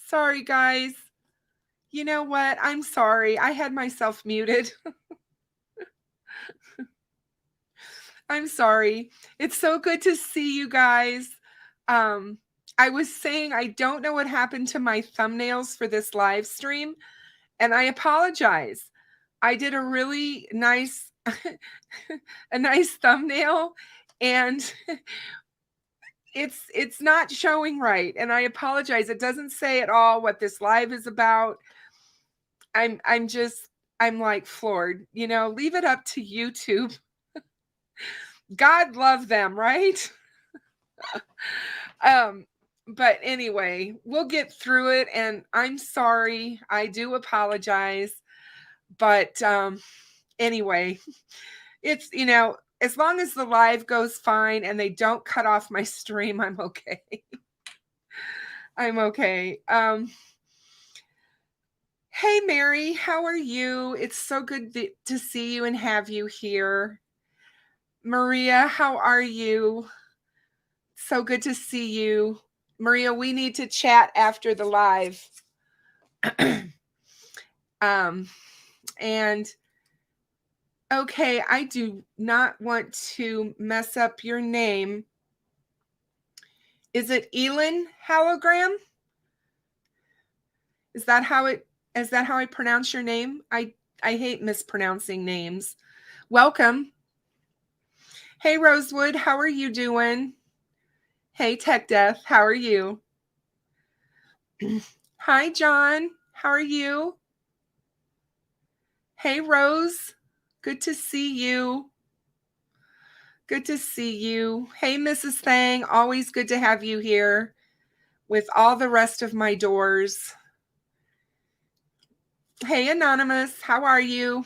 Sorry, guys. You know what? I'm sorry. I had myself muted. I'm sorry. It's so good to see you guys. I was saying I don't know what happened to my thumbnails for this live stream, and I apologize. I did a really nice a nice thumbnail, and it's not showing right, and I apologize. It doesn't say at all what this live is about. I'm like floored. Leave it up to YouTube. God love them, right? But anyway, we'll get through it, and I'm sorry. I do apologize. But anyway, it's as long as the live goes fine and they don't cut off my stream, I'm okay. I'm okay. Hey, Mary, how are you? It's so good to see you and have you here. Maria, how are you? So good to see you. Maria, we need to chat after the live. And okay, I do not want to mess up your name. Is it Elin Hologram? Is that how I pronounce your name? I hate mispronouncing names. Welcome. Hey, Rosewood, how are you doing? Hey, Tech Death, how are you? Hi, John, how are you? Hey, Rose, good to see you. Good to see you. Hey, Mrs. Thang, always good to have you here with all the rest of my doors. Hey, Anonymous, how are you?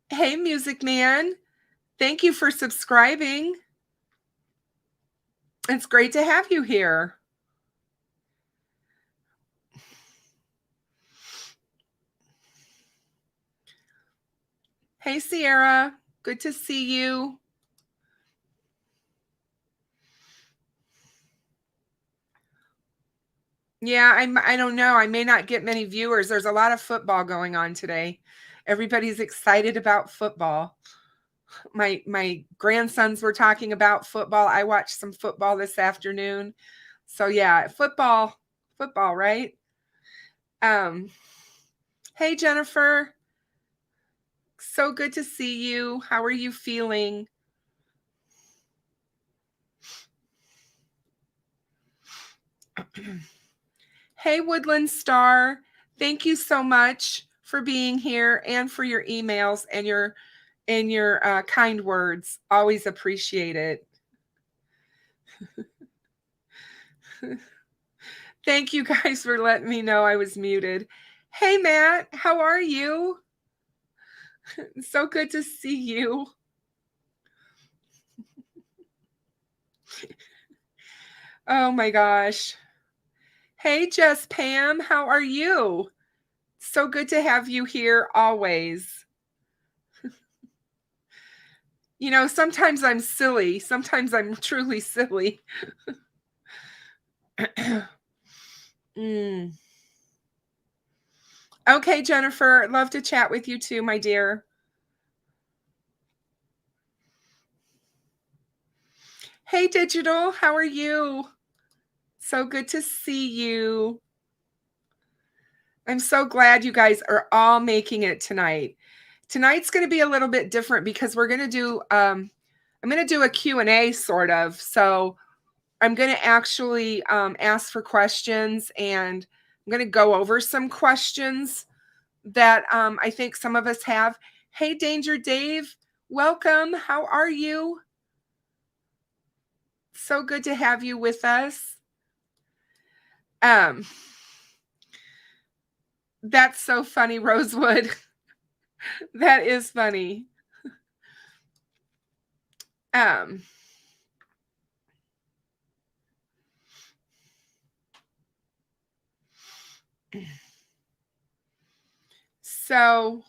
Hey, Music Man, thank you for subscribing. It's great to have you here. Hey, Sierra, good to see you. Yeah, I don't know. I may not get many viewers. There's a lot of football going on today. Everybody's excited about football. My grandsons were talking about football. I watched some football this afternoon. So yeah, football, right? Hey, Jennifer. So good to see you. How are you feeling? Hey, Woodland Star. Thank you so much for being here and for your emails and your kind words. Always appreciate it. Thank you guys for letting me know I was muted. Hey, Matt, how are you? So good to see you. Oh my gosh. Hey, Jess Pam, how are you? So good to have you here always. Sometimes I'm silly. Sometimes I'm truly silly. Okay, Jennifer, love to chat with you too, my dear. Hey, Digital, how are you? So good to see you. I'm so glad you guys are all making it tonight. Tonight's going to be a little bit different because we're going to do, I'm going to do a Q&A sort of. So I'm going to actually ask for questions, and I'm going to go over some questions that I think some of us have. Hey, Danger Dave, welcome. How are you? So good to have you with us. That's so funny, Rosewood. That is funny. So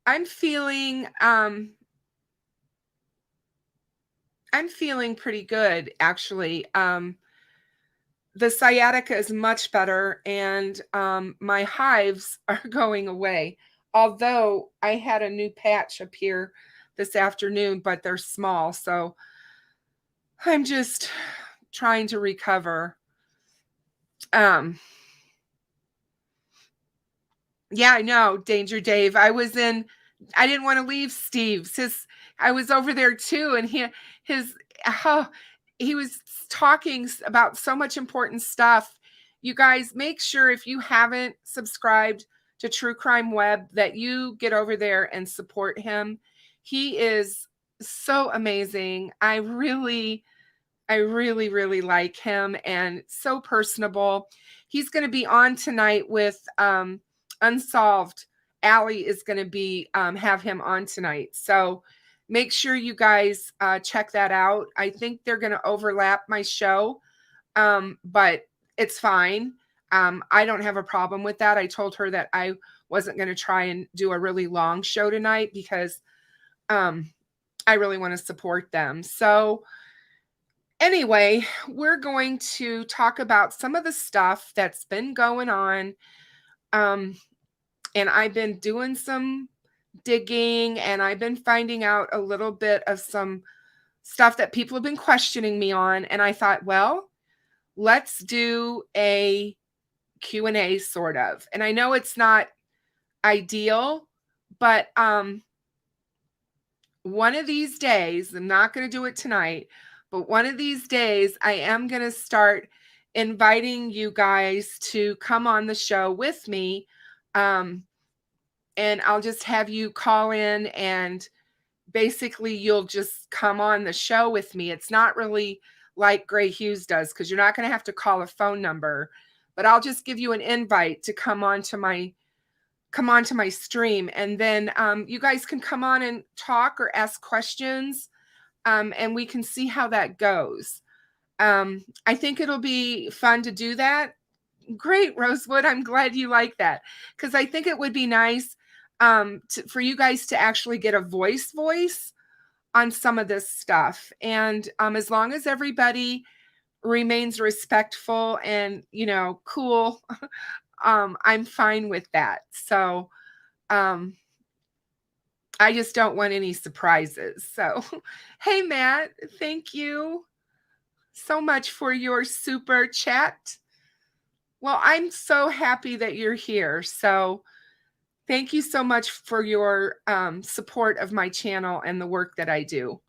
I'm feeling I'm feeling pretty good, actually. The sciatica is much better, and my hives are going away. Although I had a new patch appear this afternoon, but they're small, so I'm just trying to recover. Um, yeah, I know, Danger Dave. I didn't want to leave Steve's. I was over there too, and his, oh, he was talking about so much important stuff. You guys, make sure if you haven't subscribed to True Crime Web that you get over there and support him. He is so amazing. I really like him, and so personable. He's going to be on tonight with Unsolved. Allie is going to be have him on tonight. So make sure you guys check that out. I think they're going to overlap my show, but it's fine. I don't have a problem with that. I told her that I wasn't going to try and do a really long show tonight because I really want to support them. So anyway, we're going to talk about some of the stuff that's been going on. And I've been doing some digging, and I've been finding out a little bit of some stuff that people have been questioning me on. And I thought, well, let's do a Q&A sort of. And I know it's not ideal, but one of these days, I'm not going to do it tonight, but one of these days I am going to start inviting you guys to come on the show with me. And I'll just have you call in, and basically you'll just come on the show with me. It's not really like Gray Hughes does, because you're not going to have to call a phone number, but I'll just give you an invite to come onto my stream, and then you guys can come on and talk or ask questions, and we can see how that goes. I think it'll be fun to do that. Great, Rosewood. I'm glad you like that, because I think it would be nice for you guys to actually get a voice on some of this stuff. And as long as everybody remains respectful and, cool, I'm fine with that. So I just don't want any surprises. So, hey, Matt, thank you so much for your super chat. Well, I'm so happy that you're here. So thank you so much for your support of my channel and the work that I do.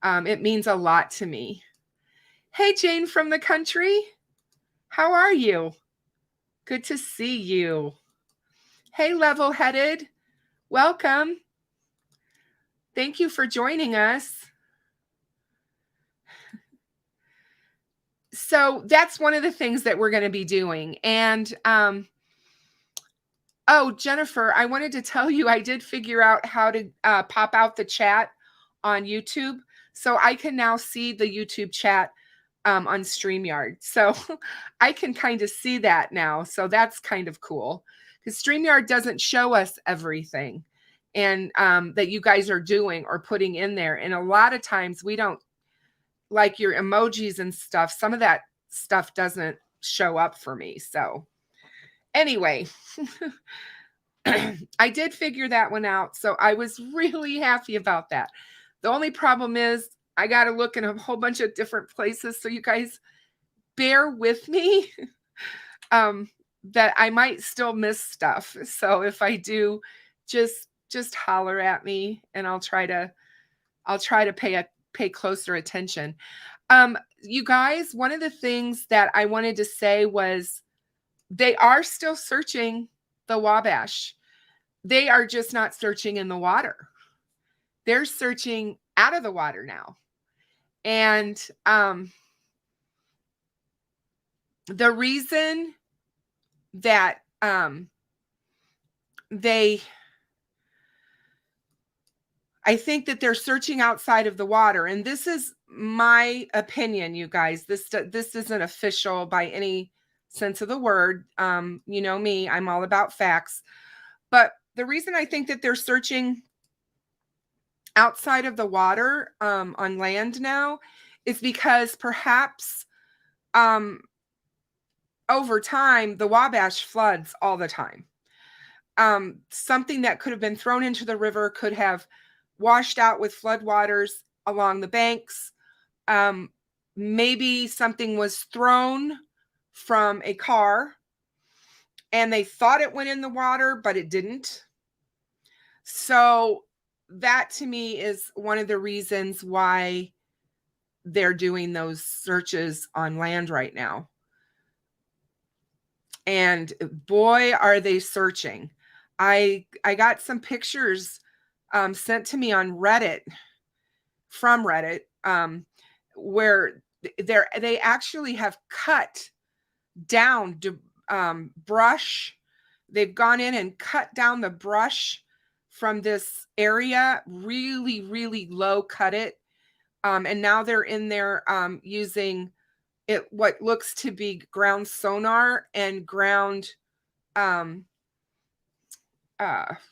It means a lot to me. Hey, Jane from the country. How are you? Good to see you. Hey, Level-Headed. Welcome. Thank you for joining us. So that's one of the things that we're going to be doing. And oh, Jennifer, I wanted to tell you I did figure out how to pop out the chat on YouTube. So I can now see the YouTube chat on StreamYard. So I can kind of see that now. So that's kind of cool, because StreamYard doesn't show us everything and that you guys are doing or putting in there. And a lot of times we don't, like your emojis and stuff, some of that stuff doesn't show up for me. So anyway, I did figure that one out. So I was really happy about that. The only problem is I got to look in a whole bunch of different places. So you guys bear with me that I might still miss stuff. So if I do, just holler at me, and I'll try to pay closer attention. You guys, one of the things that I wanted to say was they are still searching the Wabash. They are just not searching in the water. They're searching out of the water now. And the reason that I think that they're searching outside of the water, and this is my opinion, you guys. This isn't official by any sense of the word. You know me, I'm all about facts. But the reason I think that they're searching outside of the water on land now is because perhaps over time, the Wabash floods all the time. Something that could have been thrown into the river could have washed out with floodwaters along the banks. Maybe something was thrown from a car and they thought it went in the water, but it didn't. So that to me is one of the reasons why they're doing those searches on land right now. And boy, are they searching. I got some pictures sent to me on Reddit, from Reddit, where they actually have cut down brush. They've gone in and cut down the brush from this area, really, really low cut it. And now they're in there using what looks to be ground sonar and ground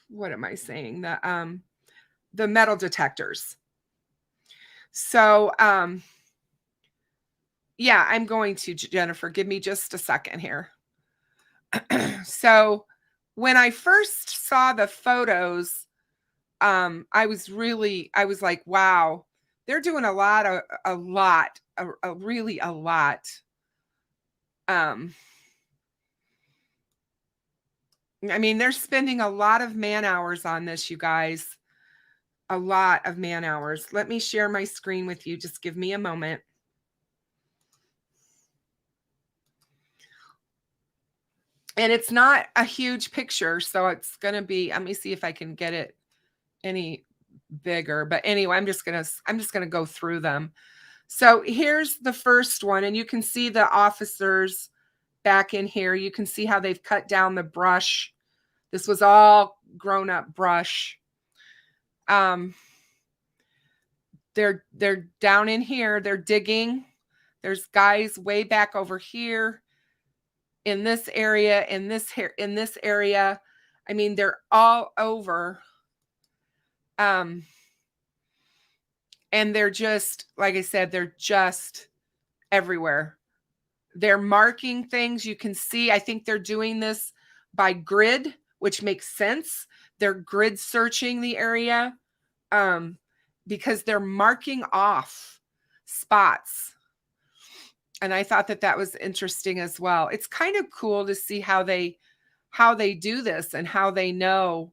what am I saying? The metal detectors. So yeah, I'm going to, Jennifer, give me just a second here. So when I first saw the photos, I was like, wow, they're doing a lot. I mean, they're spending a lot of man hours on this, you guys. A lot of man hours. Let me share my screen with you. Just give me a moment. And it's not a huge picture, so it's going to be, let me see if I can get it any bigger. But anyway, I'm just going to go through them. So here's the first one, and you can see the officers back in here. You can see how they've cut down the brush. This was all grown up brush. They're down in here. They're digging. There's guys way back over here in this area, in this area. I mean, they're all over. And they're just, like I said, they're just everywhere. They're marking things. You can see, I think they're doing this by grid, which makes sense. They're grid searching the area because they're marking off spots. And I thought that was interesting as well. It's kind of cool to see how they do this and how they know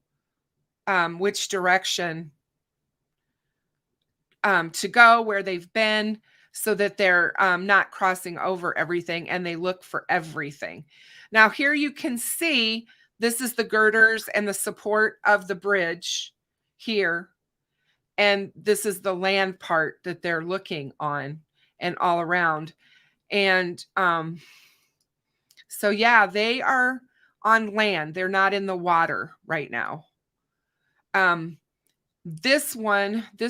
which direction to go, where they've been, so that they're not crossing over everything, and they look for everything. Now here you can see, this is the girders and the support of the bridge here. And this is the land part that they're looking on and all around. And so yeah, they are on land. They're not in the water right now. This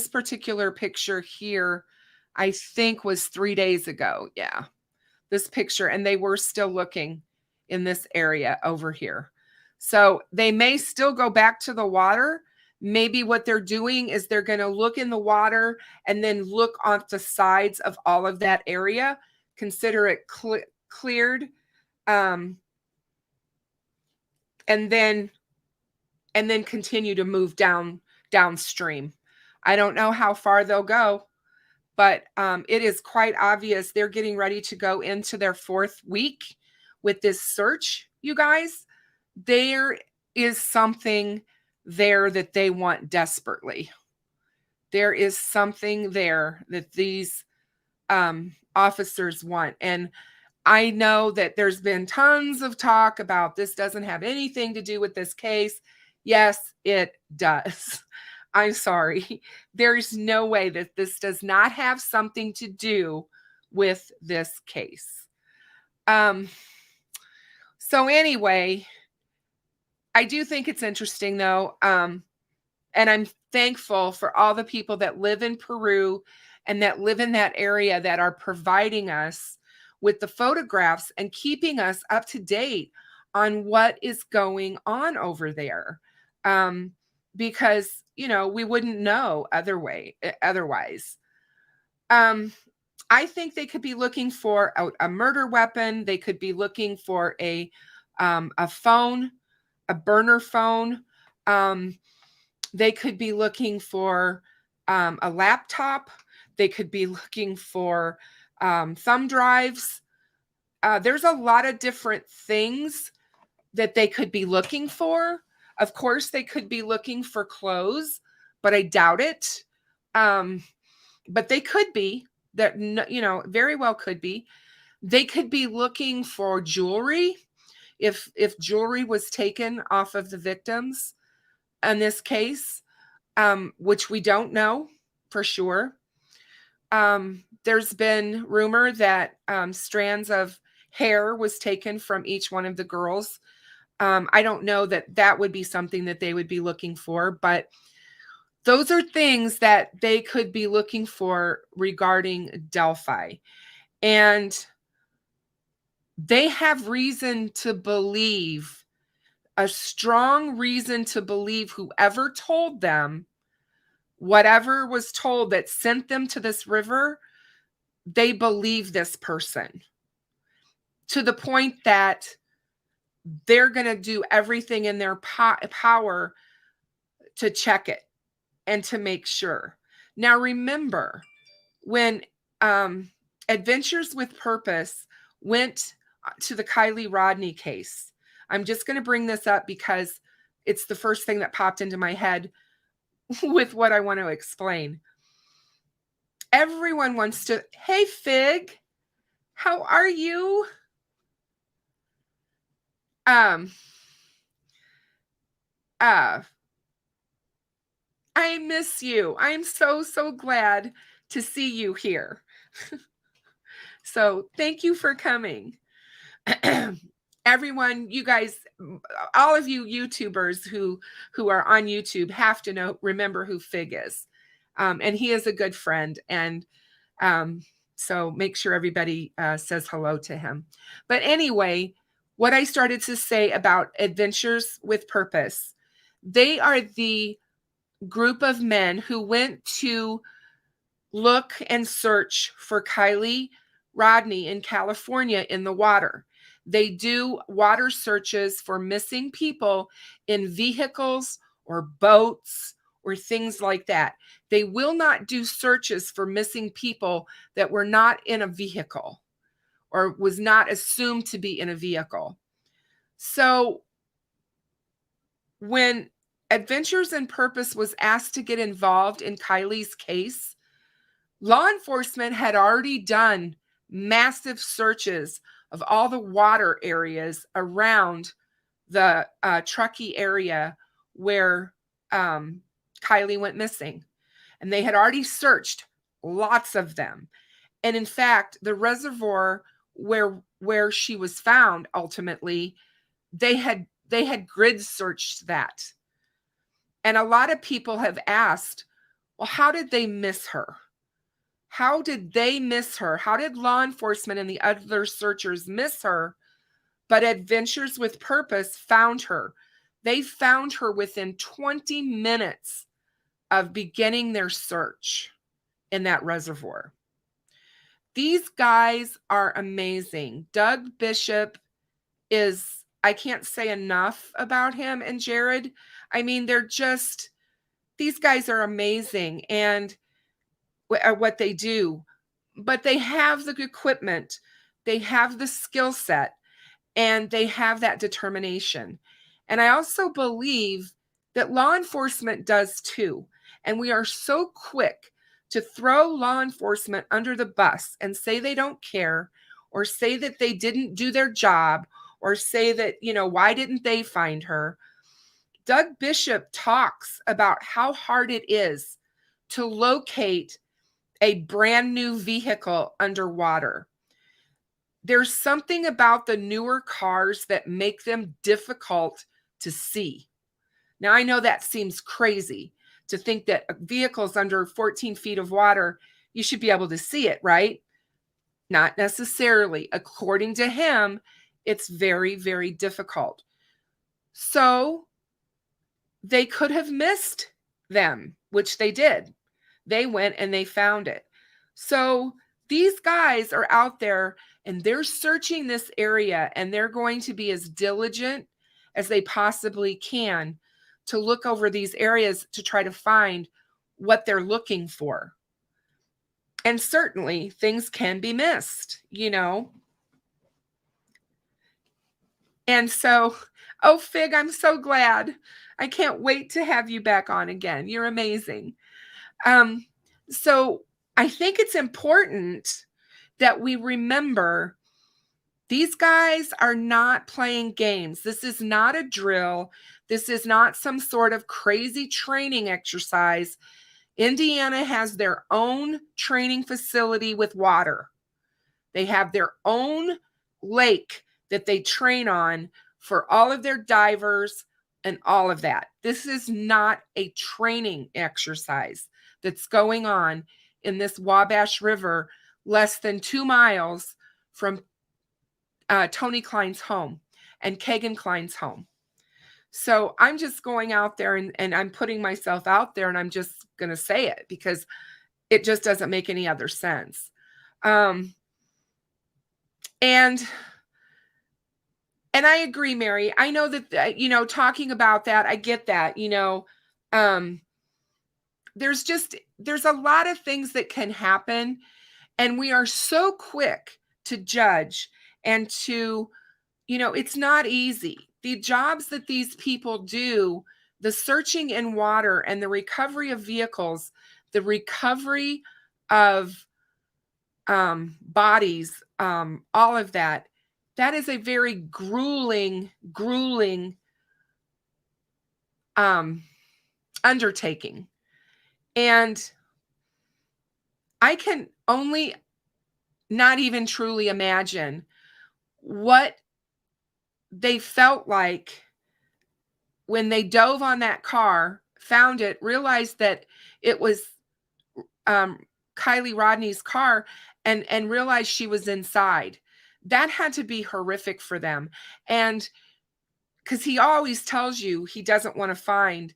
particular picture here, I think was 3 days ago. Yeah, this picture, and they were still looking in this area over here. So they may still go back to the water. Maybe what they're doing is they're going to look in the water and then look on the sides of all of that area, consider it cleared, and then continue to move downstream. I don't know how far they'll go, but it is quite obvious they're getting ready to go into their 4th week with this search, you guys. There is something there that they want desperately. There is something there that these officers want. And I know that there's been tons of talk about this doesn't have anything to do with this case. Yes, it does. I'm sorry. There's no way that this does not have something to do with this case. So anyway, I do think it's interesting though. And I'm thankful for all the people that live in Peru and that live in that area that are providing us with the photographs and keeping us up to date on what is going on over there. because, we wouldn't know otherwise. I think they could be looking for a murder weapon. They could be looking for a phone, a burner phone. They could be looking for a laptop. They could be looking for thumb drives. There's a lot of different things that they could be looking for. Of course, they could be looking for clothes, but I doubt it. But they could be. That, very well could be. They could be looking for jewelry, if jewelry was taken off of the victims in this case, which we don't know for sure. There's been rumor that strands of hair was taken from each one of the girls. I don't know that would be something that they would be looking for, but those are things that they could be looking for regarding Delphi. And they have reason to believe, a strong reason to believe, whoever told them, whatever was told that sent them to this river, they believe this person to the point that they're going to do everything in their power to check it and to make sure. Now, remember, when Adventures with Purpose went to the Kylie Rodney case, I'm just going to bring this up because it's the first thing that popped into my head with what I want to explain. Everyone wants to, hey, Fig, how are you? I miss you. I'm so glad to see you here. So thank you for coming. Everyone, you guys, all of you YouTubers who are on YouTube have to remember who Fig is. And he is a good friend. And so make sure everybody says hello to him. But anyway, what I started to say about Adventures with Purpose, they are the group of men who went to look and search for Kylie Rodney in California in the water. They do water searches for missing people in vehicles or boats or things like that. They will not do searches for missing people that were not in a vehicle or was not assumed to be in a vehicle. So when Adventures in Purpose was asked to get involved in Kylie's case, law enforcement had already done massive searches of all the water areas around the Truckee area where Kylie went missing. And they had already searched lots of them. And in fact, the reservoir where she was found, ultimately, they had grid searched that. And a lot of people have asked, well, how did they miss her? How did they miss her? How did law enforcement and the other searchers miss her? But Adventures with Purpose found her. They found her within 20 minutes of beginning their search in that reservoir. These guys are amazing. Doug Bishop is, I can't say enough about him and Jared. I mean, these guys are amazing and what they do, but they have the equipment, they have the skill set, and they have that determination. And I also believe that law enforcement does too. And we are so quick to throw law enforcement under the bus and say they don't care, or say that they didn't do their job, or say that, why didn't they find her? Doug Bishop talks about how hard it is to locate a brand new vehicle underwater. There's something about the newer cars that make them difficult to see. Now, I know that seems crazy to think that vehicles under 14 feet of water, you should be able to see it, right? Not necessarily. According to him, it's very, very difficult. So they could have missed them, which they did. They went and they found it. So these guys are out there and they're searching this area, and they're going to be as diligent as they possibly can to look over these areas to try to find what they're looking for. And certainly things can be missed, you know. And so, oh, Fig, I'm so glad. I can't wait to have you back on again. You're amazing. So I think it's important that we remember these guys are not playing games. This is not a drill. This is not some sort of crazy training exercise. Indiana has their own training facility with water. They have their own lake that they train on for all of their divers and all of that. This is not a training exercise that's going on in this Wabash River, less than 2 miles from Tony Klein's home and Kagan Klein's home. So I'm just going out there and I'm putting myself out there, and I'm just going to say it because it just doesn't make any other sense. And I agree, Mary. I know that, you know, talking about that, I get that, you know, there's a lot of things that can happen, and we are so quick to judge and to, you know, it's not easy. The jobs that these people do, the searching in water and the recovery of vehicles, the recovery of bodies, all of that, that is a very grueling undertaking. And I can only not even truly imagine what they felt like when they dove on that car, found it, realized that it was Kylie Rodney's car, and realized she was inside. That had to be horrific for them. And because he always tells you he doesn't want to find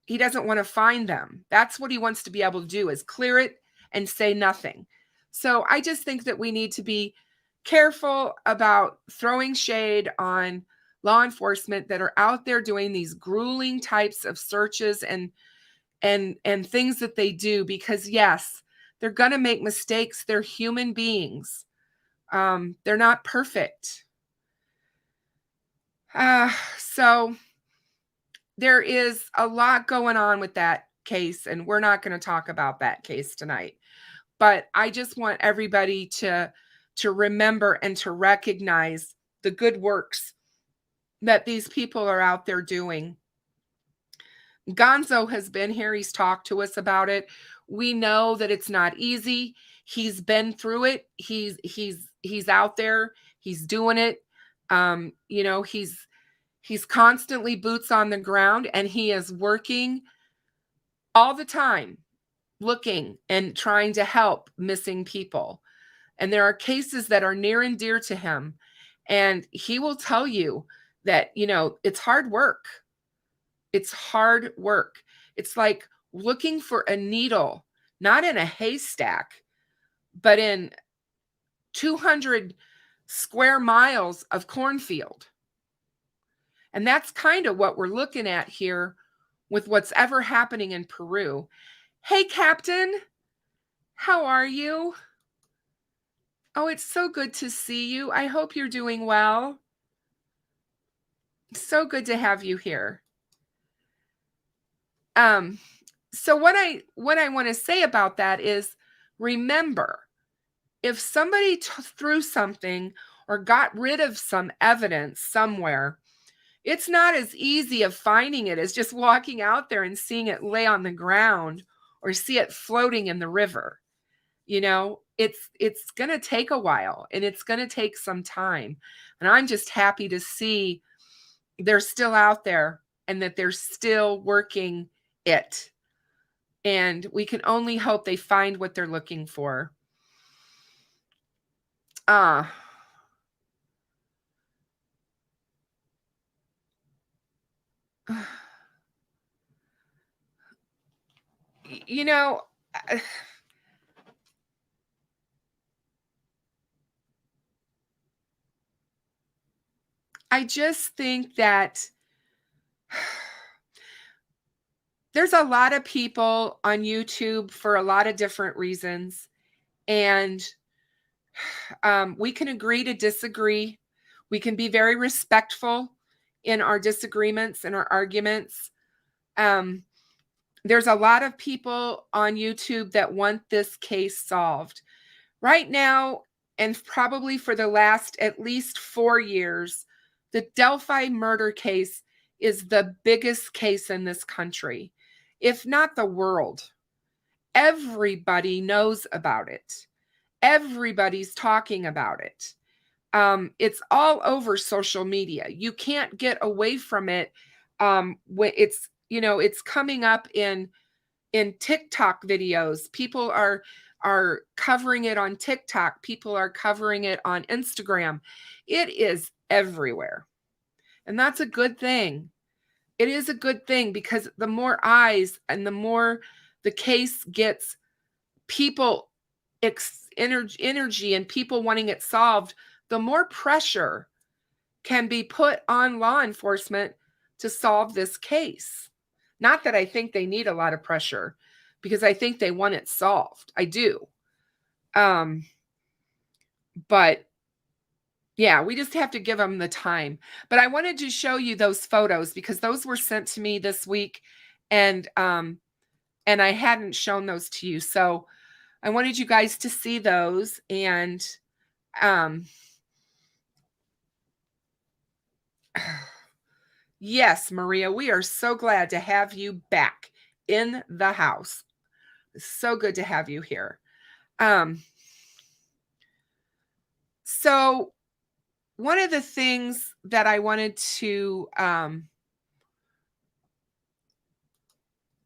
them. That's what he wants to be able to do, is clear it and say nothing. So I just think that we need to be careful about throwing shade on law enforcement that are out there doing these grueling types of searches and things that they do, because yes, they're going to make mistakes. They're human beings. They're not perfect. So there is a lot going on with that case, and we're not going to talk about that case tonight. But I just want everybody to remember and to recognize the good works that these people are out there doing. Gonzo has been here. He's talked to us about it. We know that it's not easy. He's been through it. He's out there. He's doing it. You know, he's constantly boots on the ground, and he is working all the time, looking and trying to help missing people. And there are cases that are near and dear to him. And he will tell you that, you know, it's hard work. It's hard work. It's like looking for a needle, not in a haystack, but in 200 square miles of cornfield. And that's kind of what we're looking at here with what's ever happening in Peru. Hey, Captain, how are you? Oh, it's so good to see you. I hope you're doing well. So good to have you here. So what I want to say about that is, remember, if somebody threw something or got rid of some evidence somewhere, it's not as easy of finding it as just walking out there and seeing it lay on the ground or see it floating in the river. You know, it's going to take a while, and it's going to take some time. And I'm just happy to see they're still out there and that they're still working it. And we can only hope they find what they're looking for. you know, I just think that there's a lot of people on YouTube for a lot of different reasons. And we can agree to disagree. We can be very respectful in our disagreements and our arguments. There's a lot of people on YouTube that want this case solved. Right now, and probably for the last at least 4 years, the Delphi murder case is the biggest case in this country, if not the world. Everybody knows about it. Everybody's talking about it. It's all over social media. You can't get away from it. When it's coming up in TikTok videos. People are covering it on TikTok. People are covering it on Instagram. It is everywhere. And that's a good thing. It is a good thing because the more eyes and the more the case gets people energy and people wanting it solved, the more pressure can be put on law enforcement to solve this case. Not that I think they need a lot of pressure, because I think they want it solved. I do. But yeah, we just have to give them the time. But I wanted to show you those photos because those were sent to me this week, and I hadn't shown those to you. So I wanted you guys to see those. And yes, Maria, we are so glad to have you back in the house. So good to have you here. So one of the things that I wanted to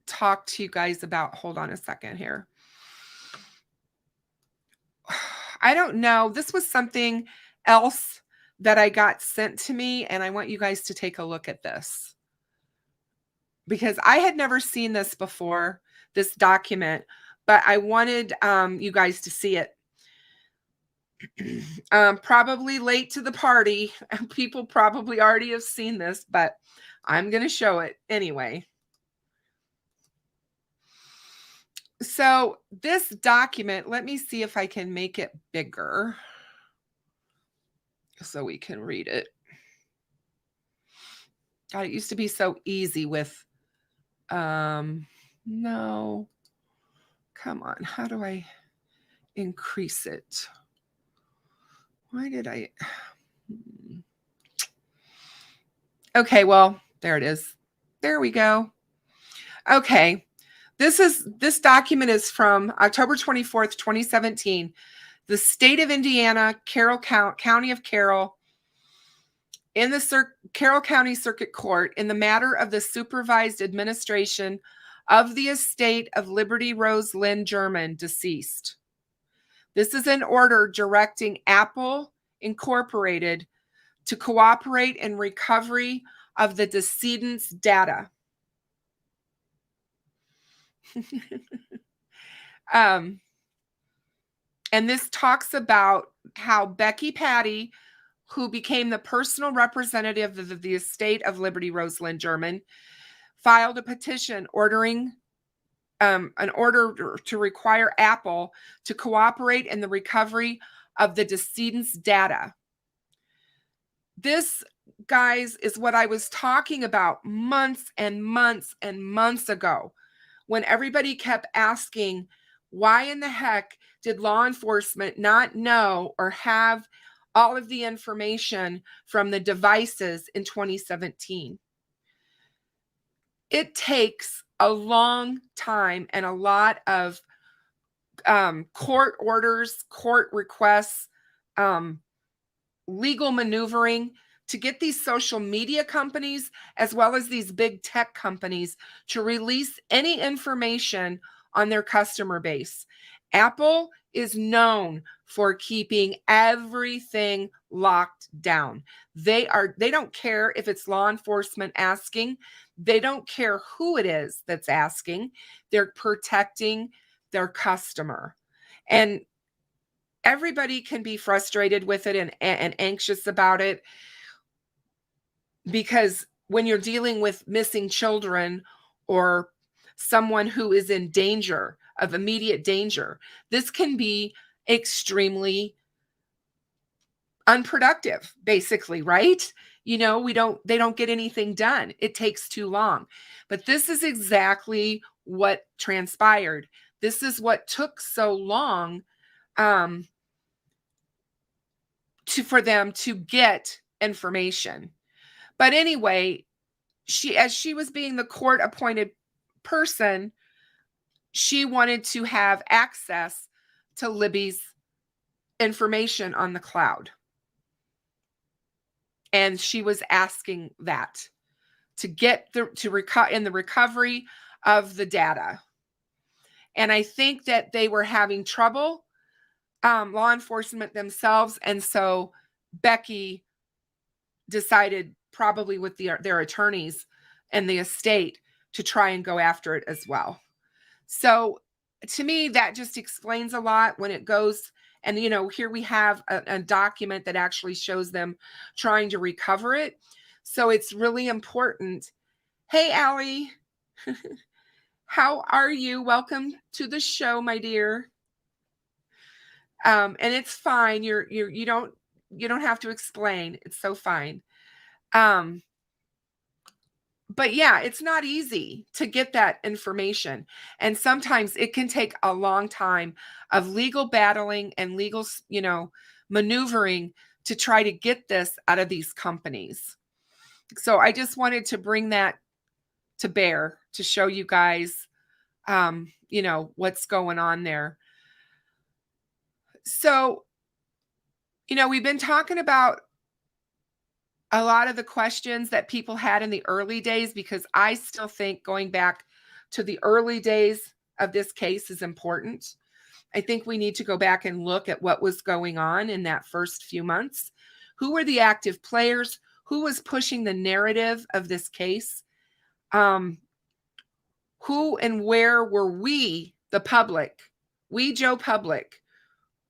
talk to you guys about, hold on a second here. I don't know. This was something else that I got sent to me, and I want you guys to take a look at this because I had never seen this before, this document, but I wanted you guys to see it. Probably late to the party. People probably already have seen this, but I'm going to show it anyway. So this document, let me see if I can make it bigger so we can read it. God, it used to be so easy with, no, come on. How do I increase it? Why did I? Okay, well, there it is. There we go. Okay. This document is from October 24th, 2017. The state of Indiana, County of Carroll, in the Carroll County Circuit Court, in the matter of the supervised administration of the estate of Liberty Rose Lynn German, deceased. This is an order directing Apple Incorporated to cooperate in recovery of the decedent's data. And this talks about how Becky Patty, who became the personal representative of the estate of Liberty Rose Lynn German, filed a petition ordering an order to require Apple to cooperate in the recovery of the decedent's data. This, guys, is what I was talking about months and months and months ago, when everybody kept asking, why in the heck did law enforcement not know or have all of the information from the devices in 2017? It takes a long time and a lot of court orders, court requests, legal maneuvering to get these social media companies as well as these big tech companies to release any information on their customer base. Apple is known for keeping everything locked down. They don't care if it's law enforcement asking. They don't care who it is that's asking. They're protecting their customer. And everybody can be frustrated with it and anxious about it, because when you're dealing with missing children or someone who is in danger, of immediate danger, this can be extremely unproductive, basically, right? They don't get anything done. It takes too long. But this is exactly what transpired. This is what took so long for them to get information. But anyway, as she was being the court appointed person, she wanted to have access to Libby's information on the cloud. And she was asking that to get in the recovery of the data. And I think that they were having trouble, law enforcement themselves. And so Becky decided, probably with their attorneys and the estate, to try and go after it as well. So to me, that just explains a lot when it goes. And, here we have a document that actually shows them trying to recover it. So it's really important. Hey, Allie, how are you? Welcome to the show, my dear. And it's fine. You don't have to explain. It's so fine. But yeah, it's not easy to get that information. And sometimes it can take a long time of legal battling and legal, maneuvering to try to get this out of these companies. So I just wanted to bring that to bear to show you guys, what's going on there. So, we've been talking about a lot of the questions that people had in the early days, because I still think going back to the early days of this case is important. I think we need to go back and look at what was going on in that first few months. Who were the active players? Who was pushing the narrative of this case? Who and where were we, the public, we, Joe Public?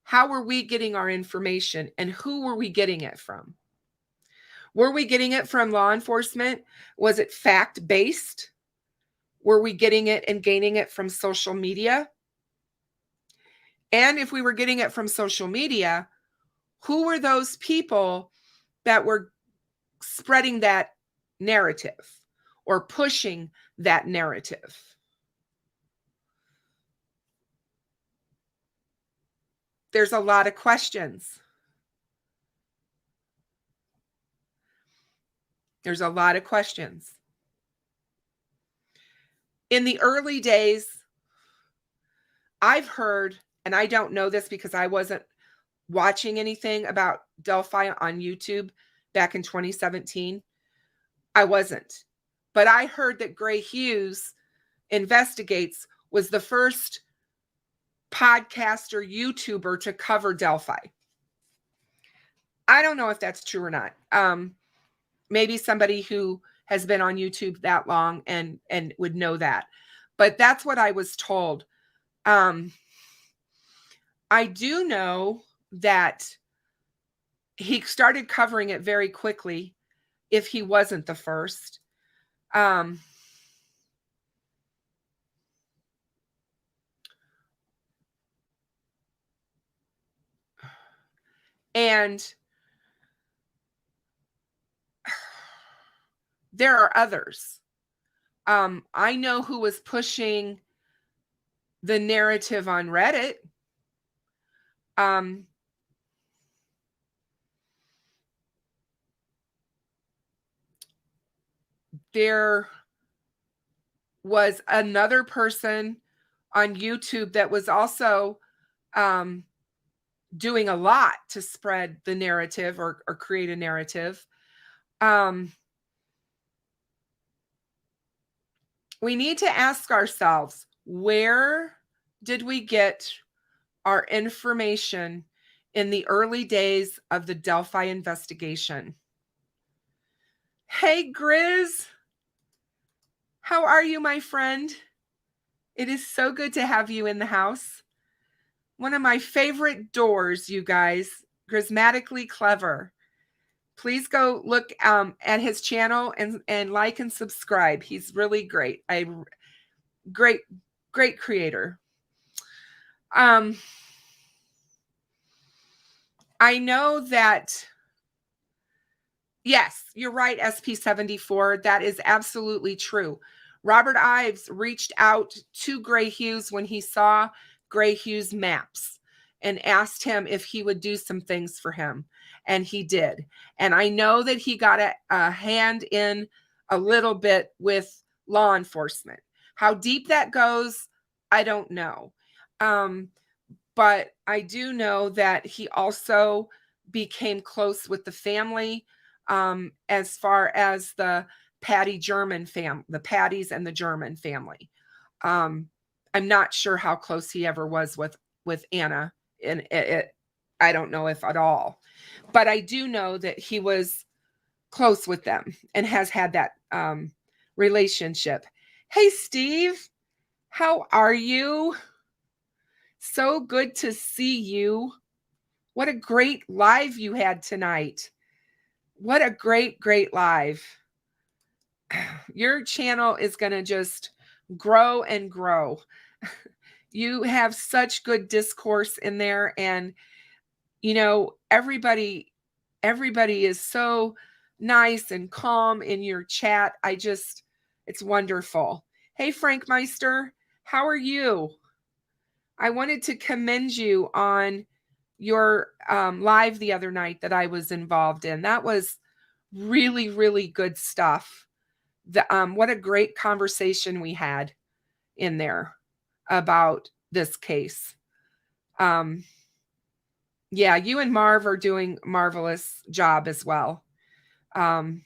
How were we getting our information, and who were we getting it from? Were we getting it from law enforcement? Was it fact-based? Were we getting it and gaining it from social media? And if we were getting it from social media, who were those people that were spreading that narrative or pushing that narrative? There's a lot of questions. There's a lot of questions. In the early days, I've heard, and I don't know this because I wasn't watching anything about Delphi on YouTube back in 2017. I wasn't. But I heard that Gray Hughes Investigates was the first podcaster YouTuber to cover Delphi. I don't know if that's true or not. Maybe somebody who has been on YouTube that long and would know that. But that's what I was told. I do know that he started covering it very quickly, if he wasn't the first. And there are others. I know who was pushing the narrative on Reddit. There was another person on YouTube that was also doing a lot to spread the narrative or create a narrative. We need to ask ourselves, where did we get our information in the early days of the Delphi investigation. Hey, Grizz. How are you, my friend? It is so good to have you in the house. One of my favorite doors, you guys, Grismatically Clever. Please go look at his channel and like and subscribe. He's really great. Great creator. I know that, yes, you're right, SP74. That is absolutely true. Robert Ives reached out to Gray Hughes when he saw Gray Hughes' maps and asked him if he would do some things for him. And he did. And I know that he got a hand in a little bit with law enforcement. How deep that goes, I don't know. But I do know that he also became close with the family, as far as the the Patties and the German family. I'm not sure how close he ever was with Anna, and I don't know if at all. But I do know that he was close with them and has had that relationship. Hey, Steve, how are you? So good to see you. What a great live you had tonight. What a great live. Your channel is going to just grow and grow. You have such good discourse in there, and you know, everybody is so nice and calm in your chat. It's wonderful. Hey, Frank Meister, how are you? I wanted to commend you on your live the other night that I was involved in. That was really good stuff. What a great conversation we had in there about this case. Yeah, you and Marv are doing marvelous job as well. And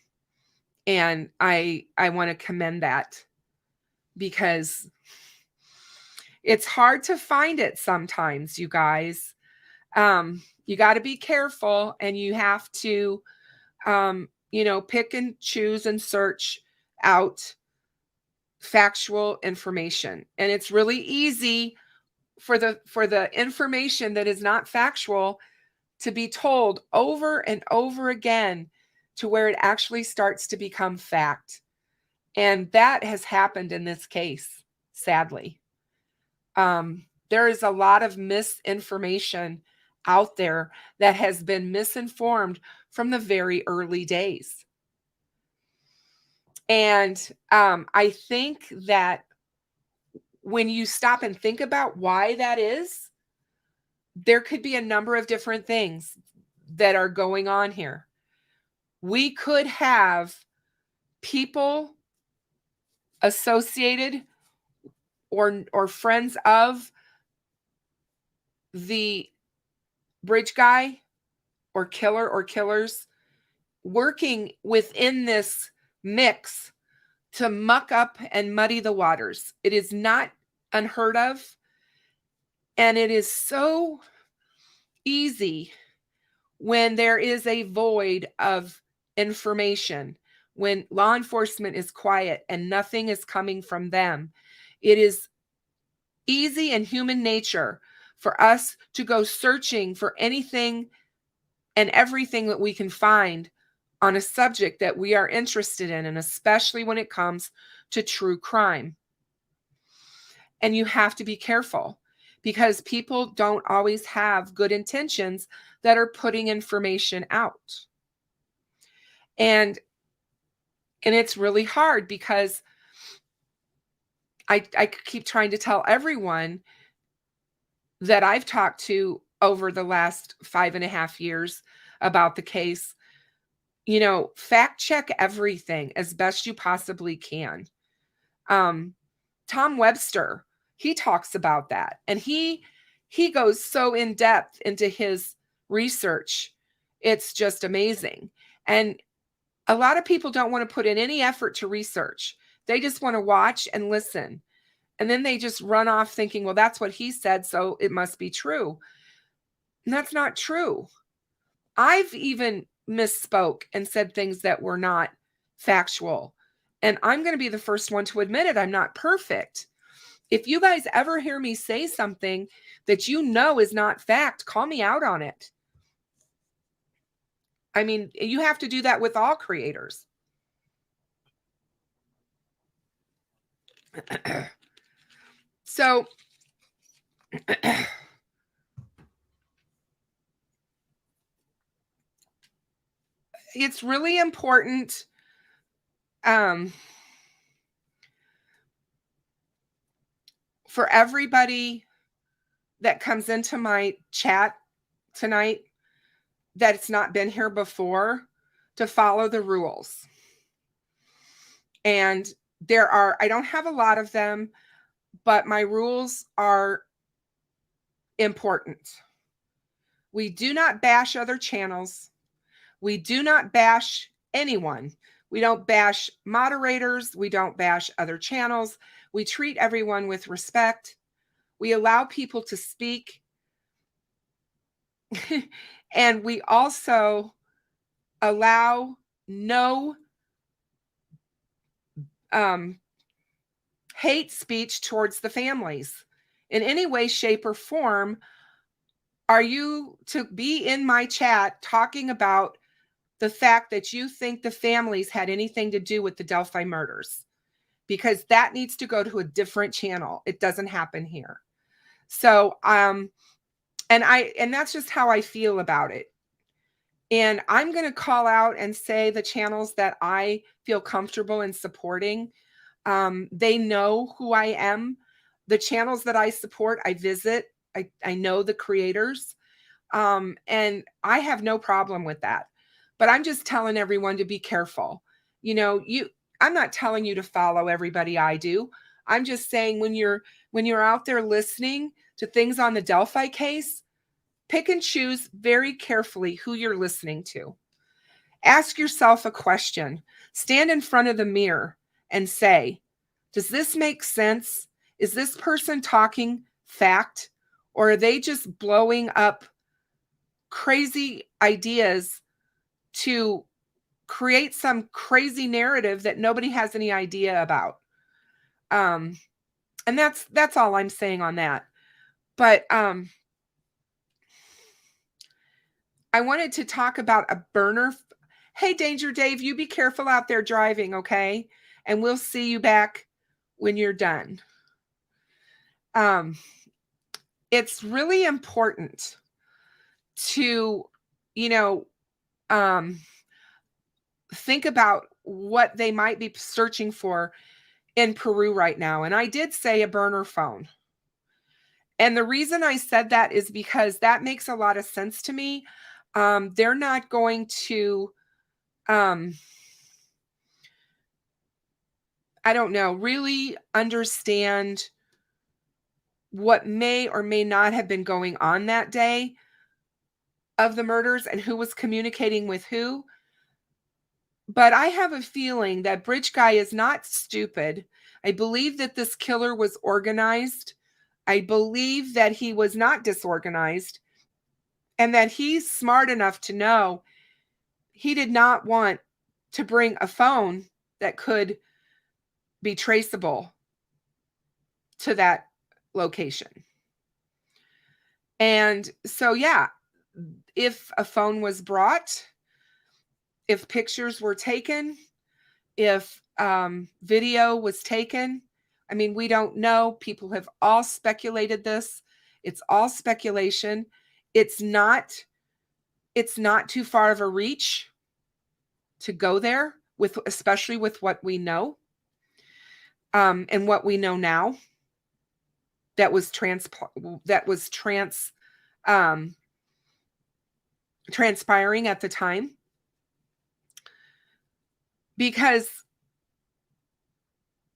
I want to commend that, because it's hard to find it sometimes, you guys. You got to be careful, and you have to, pick and choose and search out factual information. And it's really easy for the information that is not factual to be told over and over again, to where it actually starts to become fact. And that has happened in this case, sadly. There is a lot of misinformation out there that has been misinformed from the very early days. And I think that when you stop and think about why that is, there could be a number of different things that are going on here. We could have people associated or friends of the bridge guy or killer or killers working within this mix to muck up and muddy the waters. It is not unheard of. And it is so easy when there is a void of information, when law enforcement is quiet and nothing is coming from them. It is easy in human nature for us to go searching for anything and everything that we can find on a subject that we are interested in, and especially when it comes to true crime. And you have to be careful, because people don't always have good intentions that are putting information out. And it's really hard, because I keep trying to tell everyone that I've talked to over the last 5.5 years about the case, fact check everything as best you possibly can. Tom Webster, he talks about that, and he goes so in depth into his research. It's just amazing. And a lot of people don't want to put in any effort to research. They just want to watch and listen. And then they just run off thinking, well, that's what he said, so it must be true. And that's not true. I've even misspoke and said things that were not factual. And I'm going to be the first one to admit it. I'm not perfect. If you guys ever hear me say something that you know is not fact, call me out on it. I mean, you have to do that with all creators. So it's really important for everybody that comes into my chat tonight that's not been here before to follow the rules. And I don't have a lot of them, but my rules are important. We do not bash other channels. We do not bash anyone. We don't bash moderators. We don't bash other channels. We treat everyone with respect. We allow people to speak. And we also allow no hate speech towards the families in any way, shape, or form. Are you to be in my chat talking about the fact that you think the families had anything to do with the Delphi murders? Because that needs to go to a different channel. It doesn't happen here. So, and that's just how I feel about it. And I'm going to call out and say the channels that I feel comfortable in supporting. They know who I am. The channels that I support, I visit. I know the creators. And I have no problem with that. But I'm just telling everyone to be careful. I'm not telling you to follow everybody I do. I'm just saying when you're out there listening to things on the Delphi case, pick and choose very carefully who you're listening to. Ask yourself a question. Stand in front of the mirror and say, does this make sense? Is this person talking fact? Or are they just blowing up crazy ideas to create some crazy narrative that nobody has any idea about? And that's all I'm saying on that. But I wanted to talk about a burner. Hey, Danger Dave, you be careful out there driving, okay? And we'll see you back when you're done. It's really important to, think about what they might be searching for in Peru right now. And I did say a burner phone. And the reason I said that is because that makes a lot of sense to me. They're not going to, I don't know, really understand what may or may not have been going on that day of the murders and who was communicating with who. But I have a feeling that Bridge Guy is not stupid. I believe that this killer was organized. I believe that he was not disorganized, and that he's smart enough to know he did not want to bring a phone that could be traceable to that location. And so, yeah, if a phone was brought, if pictures were taken, if video was taken, I mean, we don't know. People have all speculated this. It's all speculation. It's not too far of a reach to go there, especially with what we know, and what we know now that was transpiring at the time. Because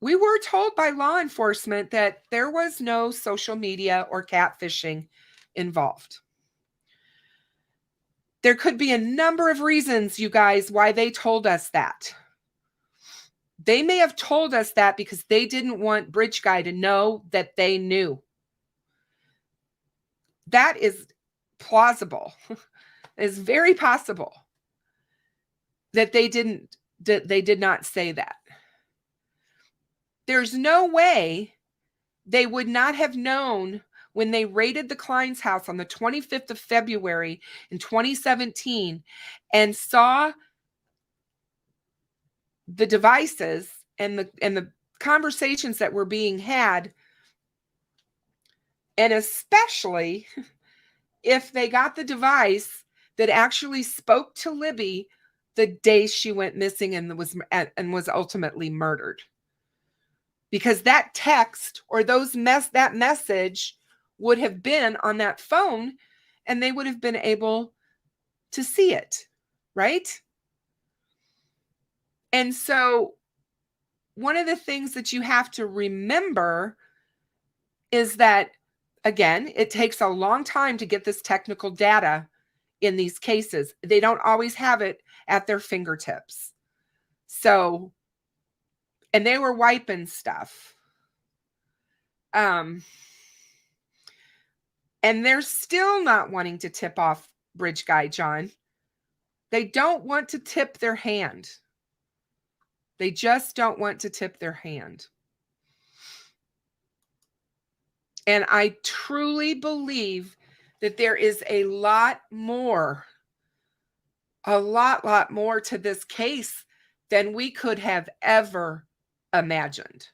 we were told by law enforcement that there was no social media or catfishing involved. There could be a number of reasons, you guys, why they told us that. They may have told us that because they didn't want Bridge Guy to know that they knew. That is plausible. It's very possible that they did not say that. There's no way they would not have known when they raided the Klein's house on the 25th of February in 2017 and saw the devices and the conversations that were being had, and especially if they got the device that actually spoke to Libby the day she went missing and was ultimately murdered. Because that text or that message would have been on that phone and they would have been able to see it, right? And so one of the things that you have to remember is that, again, it takes a long time to get this technical data in these cases. They don't always have it at their fingertips. So, and they were wiping stuff. And they're still not wanting to tip off Bridge Guy John. They don't want to tip their hand. They just don't want to tip their hand. And I truly believe that there is a lot more to this case than we could have ever imagined.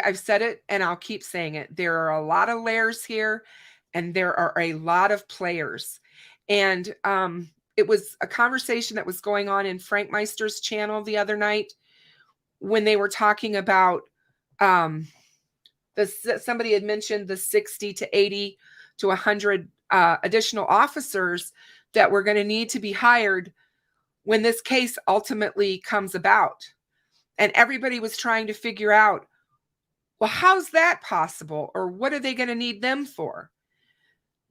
I've said it and I'll keep saying it. There are a lot of layers here and there are a lot of players. And it was a conversation that was going on in Frank Meister's channel the other night when they were talking about somebody had mentioned the 60 to 80 to 100 additional officers that were going to need to be hired when this case ultimately comes about. And everybody was trying to figure out, well, how's that possible? Or what are they going to need them for?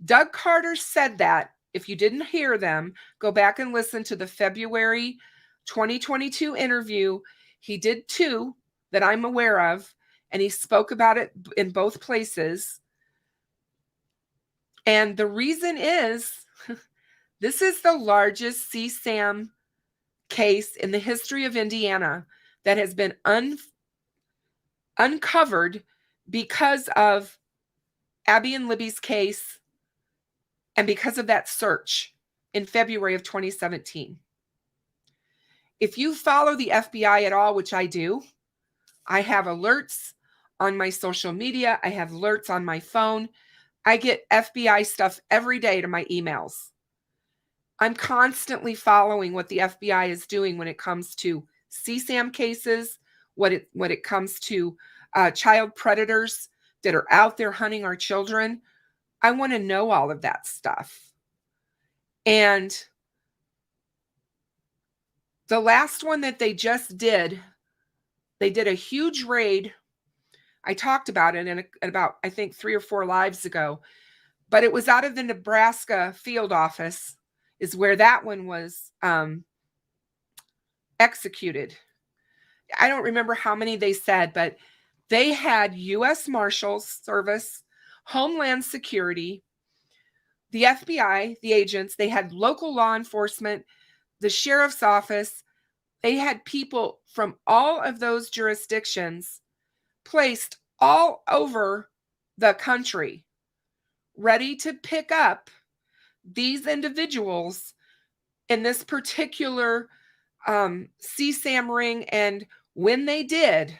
Doug Carter said that. If you didn't hear them, go back and listen to the February 2022 interview. He did two that I'm aware of, and he spoke about it in both places. And the reason is, this is the largest CSAM case in the history of Indiana that has been uncovered because of Abby and Libby's case and because of that search in February of 2017. If you follow the FBI at all, which I do, I have alerts on my social media. I have alerts on my phone. I get FBI stuff every day to my emails. I'm constantly following what the FBI is doing when it comes to CSAM cases, when it comes to child predators that are out there hunting our children. I want to know all of that stuff. And the last one that they just did, they did a huge raid. I talked about it in about, I think, 3 or 4 lives ago, but it was out of the Nebraska field office is where that one was executed. I don't remember how many they said, but they had U.S. Marshals Service, Homeland Security, the FBI, the agents, they had local law enforcement, the sheriff's office. They had people from all of those jurisdictions placed all over the country, ready to pick up these individuals in this particular CSAM ring. And when they did,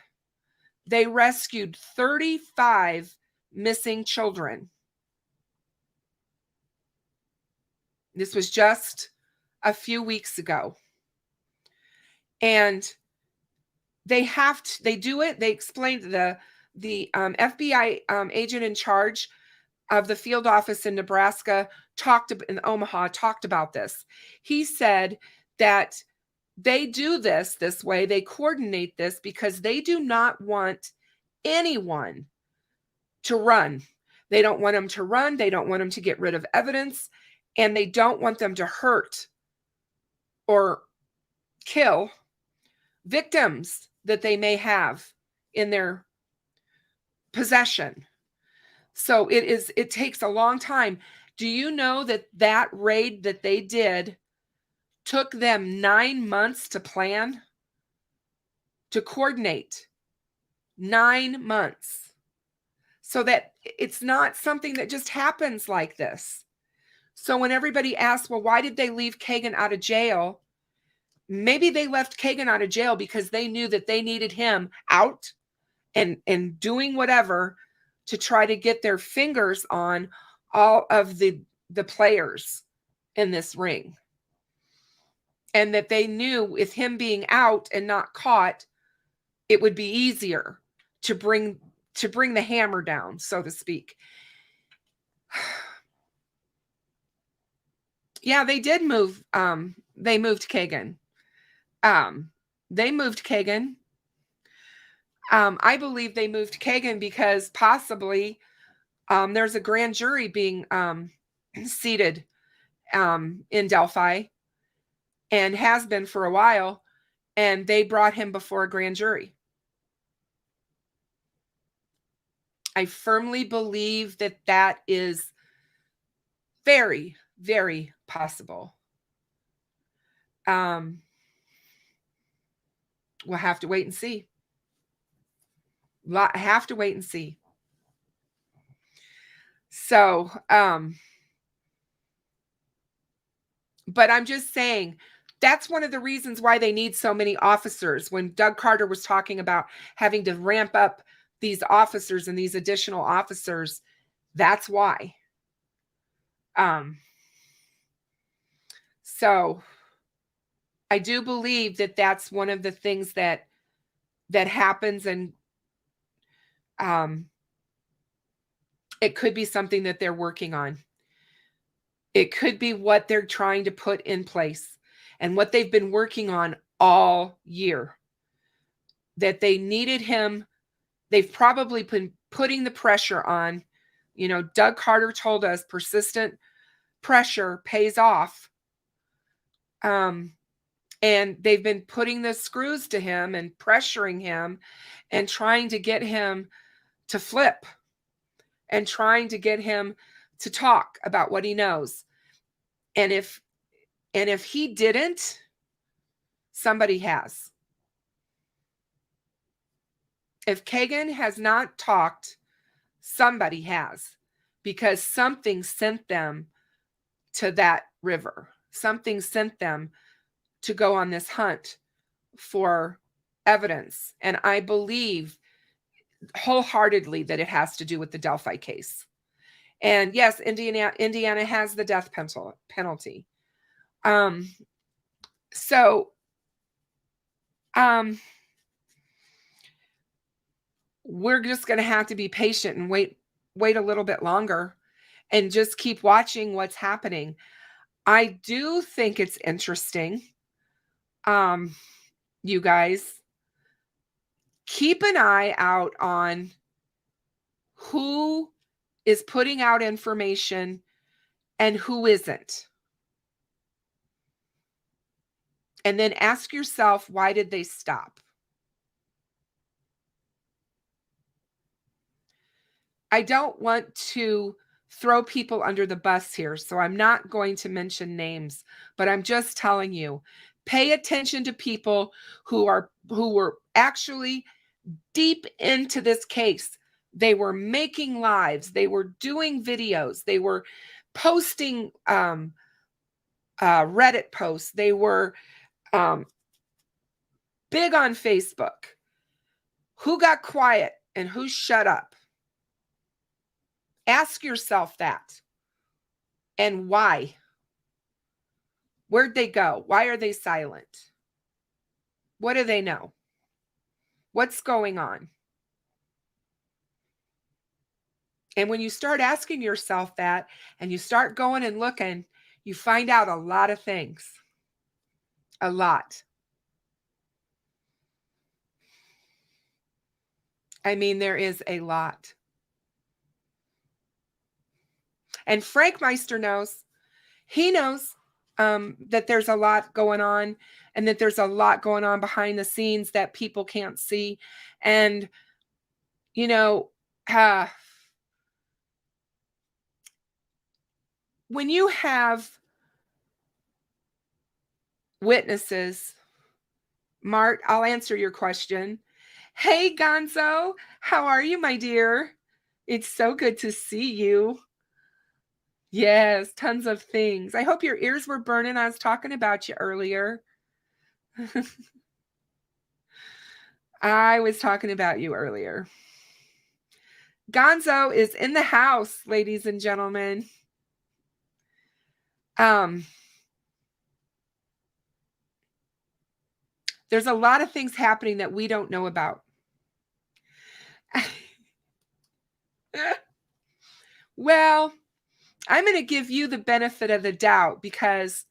they rescued 35 missing children. This was just a few weeks ago. And they do it. They explained the FBI agent in charge of the field office in Nebraska in Omaha talked about this. He said that they do this way. They coordinate this because they do not want anyone to run. They don't want them to run. They don't want them to get rid of evidence. And they don't want them to hurt or kill victims that they may have in their possession. So it takes a long time. Do you know that that raid that they did took them 9 months to plan, to coordinate? 9 months. So that it's not something that just happens like this. So when everybody asks, well, why did they leave Kagan out of jail? Maybe they left Kagan out of jail because they knew that they needed him out and doing whatever to try to get their fingers on all of the players in this ring. And that they knew with him being out and not caught, it would be easier to bring the hammer down, so to speak. Yeah, they did move. They moved Kagan. They moved Kagan. I believe they moved Kagan because possibly there's a grand jury being seated in Delphi, and has been for a while, and they brought him before a grand jury. I firmly believe that that is very, very possible. We'll have to wait and see. Have to wait and see. So, but I'm just saying, that's one of the reasons why they need so many officers. When Doug Carter was talking about having to ramp up these officers and these additional officers, that's why. So I do believe that that's one of the things that happens, and it could be something that they're working on. It could be what they're trying to put in place and what they've been working on all year. That they needed him. They've probably been putting the pressure on. You know, Doug Carter told us persistent pressure pays off. And they've been putting the screws to him and pressuring him and trying to get him to flip and trying to get him to talk about what he knows. And if he didn't, somebody has. If Kagan has not talked, somebody has, because something sent them to that river. Something sent them to go on this hunt for evidence. And I believe wholeheartedly that it has to do with the Delphi case. And yes, Indiana has the death penalty. We're just going to have to be patient and wait a little bit longer and just keep watching what's happening. I do think it's interesting. You guys, keep an eye out on who is putting out information and who isn't. And then ask yourself, why did they stop? I don't want to throw people under the bus here, so I'm not going to mention names, but I'm just telling you, pay attention to people who were actually deep into this case. They were making lives, they were doing videos, they were posting Reddit posts, they were big on Facebook. Who got quiet and who shut up? Ask yourself that. And why? Where'd they go? Why are they silent? What do they know? What's going on? And when you start asking yourself that and you start going and looking, you find out a lot of things. A lot. I mean, there is a lot. And Frank Meister knows. He knows that there's a lot going on, and that there's a lot going on behind the scenes that people can't see. And, you know, when you have witnesses, Mart, I'll answer your question. Hey, Gonzo, how are you, my dear? It's so good to see you. Yes, tons of things. I hope your ears were burning. I was talking about you earlier. I was talking about you earlier. Gonzo is in the house, ladies and gentlemen. There's a lot of things happening that we don't know about. Well, I'm going to give you the benefit of the doubt because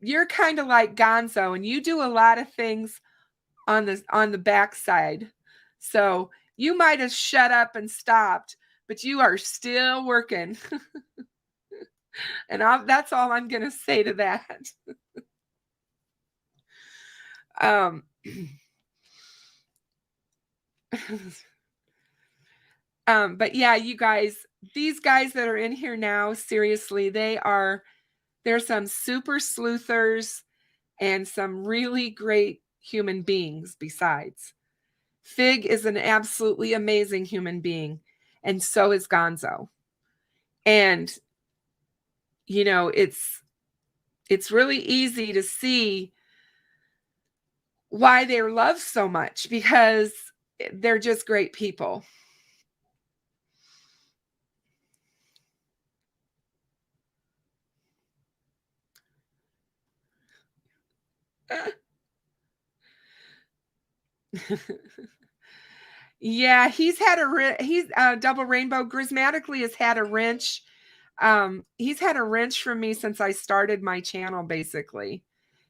you're kind of like Gonzo and you do a lot of things on the backside. So you might have shut up and stopped, but you are still working. And that's all I'm going to say to that. But yeah, you guys, these guys that are in here now, seriously, there's some super sleuthers and some really great human beings besides. Fig is an absolutely amazing human being, and so is Gonzo. And you know, it's really easy to see why they're loved so much because they're just great people. Yeah, he's double rainbow grismatically has had a wrench. He's had a wrench from me since I started my channel, basically.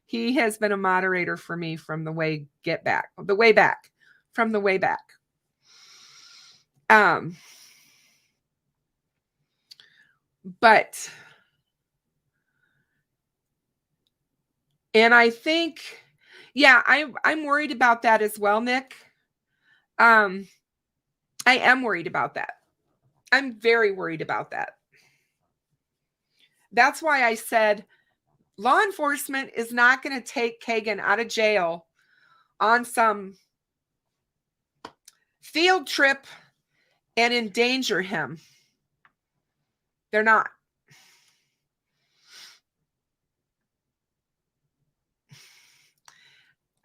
He has been a moderator for me from the way back. But and I think, yeah, I'm worried about that as well, Nick. I am worried about that. I'm very worried about that. That's why I said law enforcement is not going to take Kagan out of jail on some field trip and endanger him. They're not.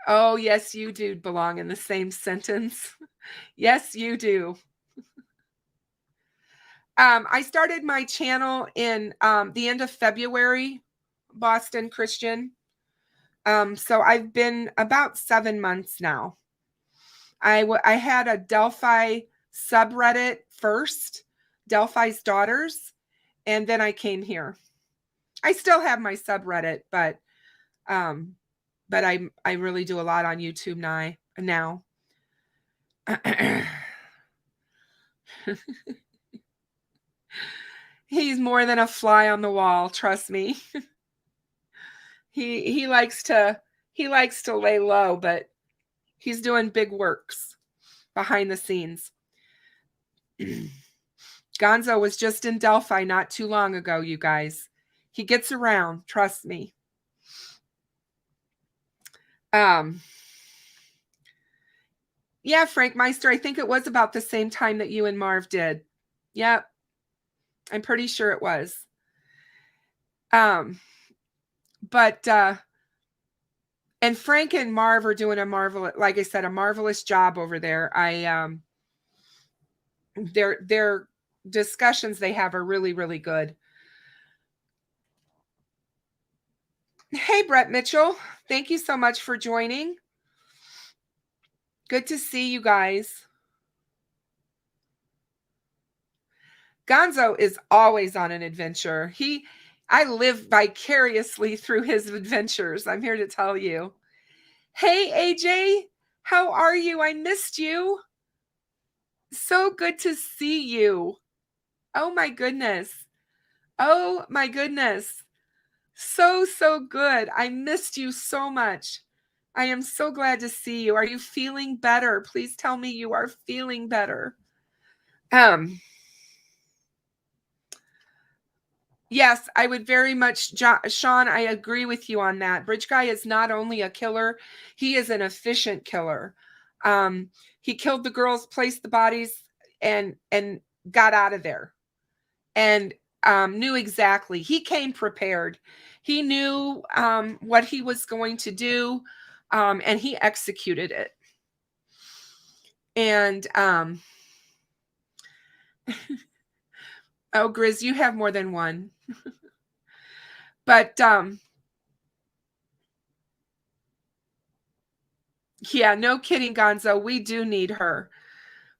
Oh, yes, you do belong in the same sentence. Yes, you do. I started my channel in the end of February, Boston Christian. So I've been about 7 months now. I had a Delphi subreddit first, Delphi's Daughters, and then I came here. I still have my subreddit, but I really do a lot on YouTube now. He's more than a fly on the wall, trust me. He likes to lay low, but he's doing big works behind the scenes. Gonzo was just in Delphi not too long ago, you guys. He gets around, trust me. Yeah, Frank Meister, I think it was about the same time that you and Marv did. Yep. I'm pretty sure it was. But and Frank and Marv are doing a marvelous job over there. Their discussions they have are really, really good. Hey, Brett Mitchell. Thank you so much for joining. Good to see you guys. Gonzo is always on an adventure. I live vicariously through his adventures. I'm here to tell you. Hey, AJ, how are you? I missed you. So good to see you. Oh my goodness. Oh my goodness. So good. I missed you so much. I am so glad to see you. Are you feeling better? Please tell me you are feeling better. Yes, I would very much, Sean, I agree with you on that. Bridge Guy is not only a killer, he is an efficient killer. He killed the girls, placed the bodies, and got out of there. And knew exactly. He came prepared. He knew what he was going to do, and he executed it. And oh, Grizz, you have more than one. But yeah, no kidding, Gonzo. We do need her.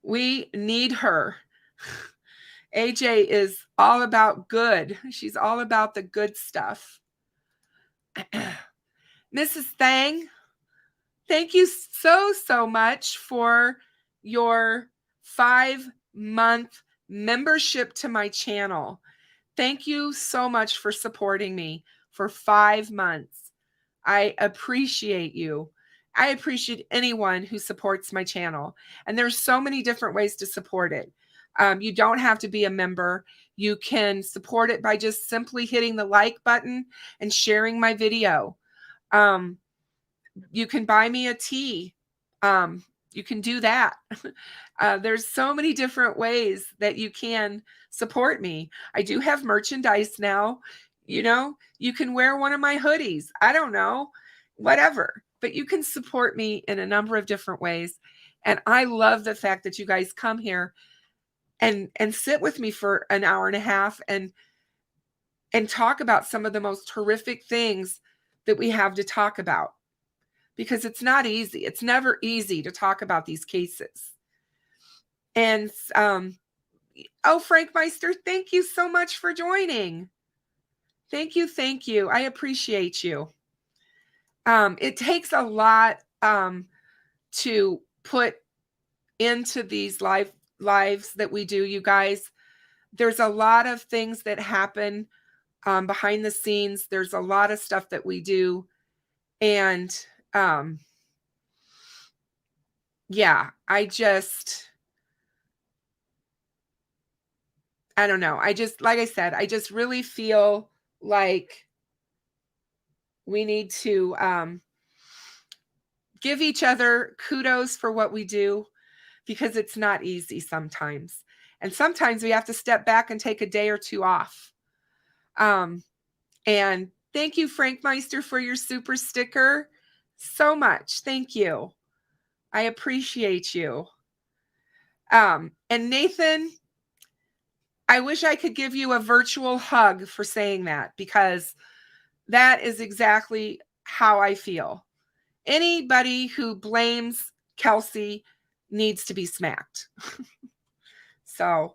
We need her. AJ is all about good. She's all about the good stuff. Mrs. Thang, thank you so much for your 5-month membership to my channel. Thank you so much for supporting me for 5 months. I appreciate you. I appreciate anyone who supports my channel. And there's so many different ways to support it. You don't have to be a member. You can support it by just simply hitting the like button and sharing my video. You can buy me a tea. You can do that. There's so many different ways that you can support me. I do have merchandise now. You know, you can wear one of my hoodies. I don't know, whatever. But you can support me in a number of different ways. And I love the fact that you guys come here and sit with me for an hour and a half and talk about some of the most horrific things that we have to talk about. Because it's not easy. It's never easy to talk about these cases. And oh, Frank Meister, thank you so much for joining. Thank you, thank you. I appreciate you. It takes a lot to put into these lives that we do, you guys. There's a lot of things that happen behind the scenes. There's a lot of stuff that we do. And yeah, I don't know. Like I said, I just really feel like we need to give each other kudos for what we do, because it's not easy sometimes. And sometimes we have to step back and take a day or two off. And thank you, Frank Meister, for your super sticker so much. Thank you. I appreciate you. And Nathan, I wish I could give you a virtual hug for saying that, because that is exactly how I feel. Anybody who blames Kelsey needs to be smacked. So,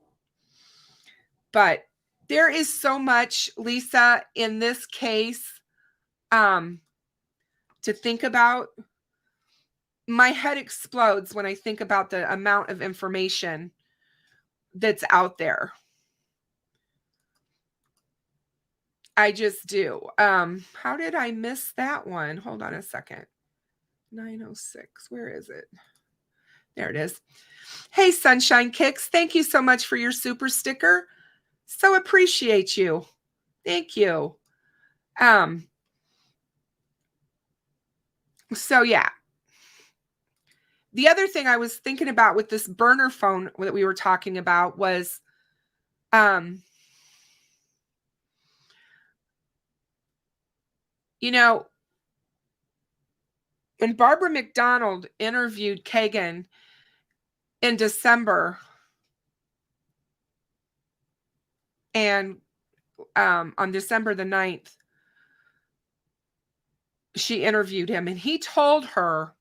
but there is so much, Lisa, in this case to think about. My head explodes when I think about the amount of information that's out there. I just do. How did I miss that one? Hold on a second. 906. Where is it? There it is. Hey, Sunshine Kicks. Thank you so much for your super sticker. So appreciate you. Thank you. So yeah. The other thing I was thinking about with this burner phone that we were talking about was you know, when Barbara McDonald interviewed Kagan in December, and on December the 9th, she interviewed him, and he told her,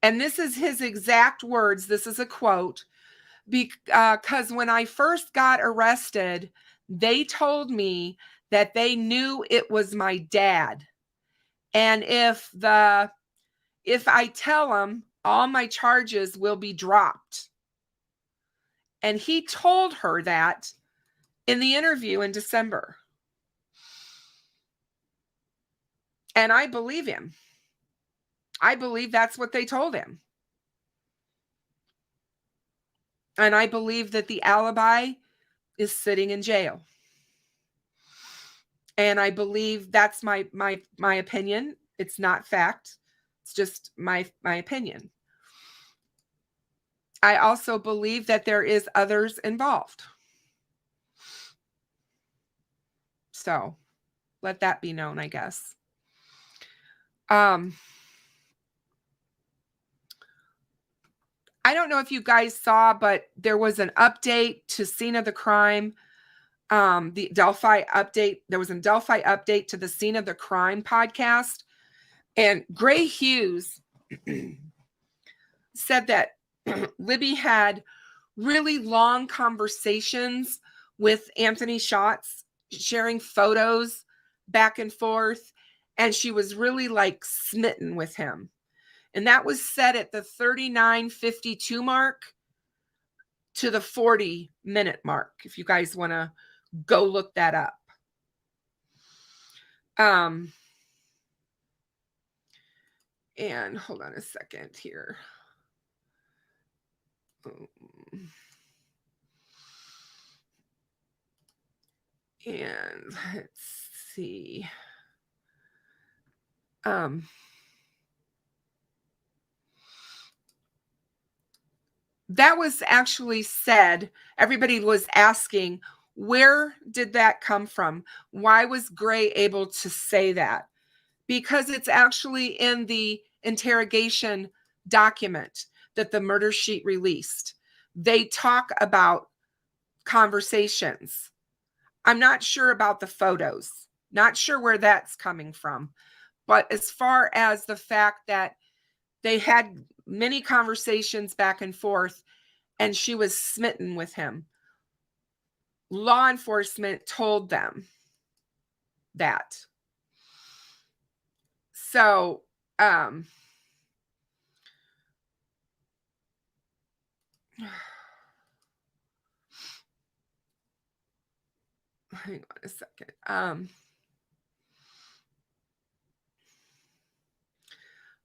and this is his exact words, this is a quote, because when I first got arrested, they told me that they knew it was my dad. And if I tell them, all my charges will be dropped. And he told her that in the interview in December. And I believe him. I believe that's what they told him. And I believe that the alibi is sitting in jail. And I believe that's my opinion. It's not fact. It's just my opinion. I also believe that there is others involved. So let that be known, I guess. I don't know if you guys saw, but there was an update to Scene of the Crime. The Delphi update. There was a Delphi update to the Scene of the Crime podcast. And Gray Hughes said that Libby had really long conversations with Anthony Schatz, sharing photos back and forth. And she was really like smitten with him. And that was set at the 39:52 mark to the 40-minute mark, if you guys want to go look that up. And hold on a second here. And let's see. That was actually said. Everybody was asking, where did that come from? Why was Gray able to say that? Because it's actually in the interrogation document that the murder sheet released. They talk about conversations. I'm not sure about the photos, not sure where that's coming from. But as far as the fact that they had many conversations back and forth and she was smitten with him, law enforcement told them that. So, hang on a second.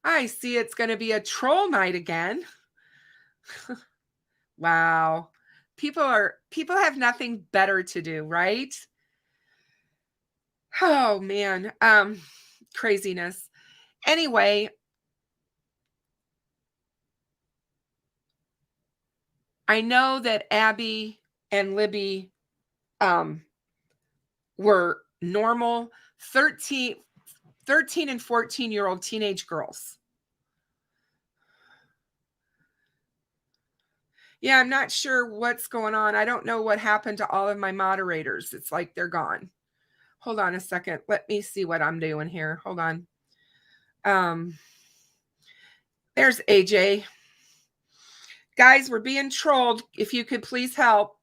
I see it's going to be a troll night again. Wow. People have nothing better to do, right? Oh man. Craziness. Anyway, I know that Abby and Libby were normal 13 and 14-year-old teenage girls. Yeah, I'm not sure what's going on. I don't know what happened to all of my moderators. It's like they're gone. Hold on a second. Let me see what I'm doing here. Hold on. There's AJ. Guys, we're being trolled. If you could please help.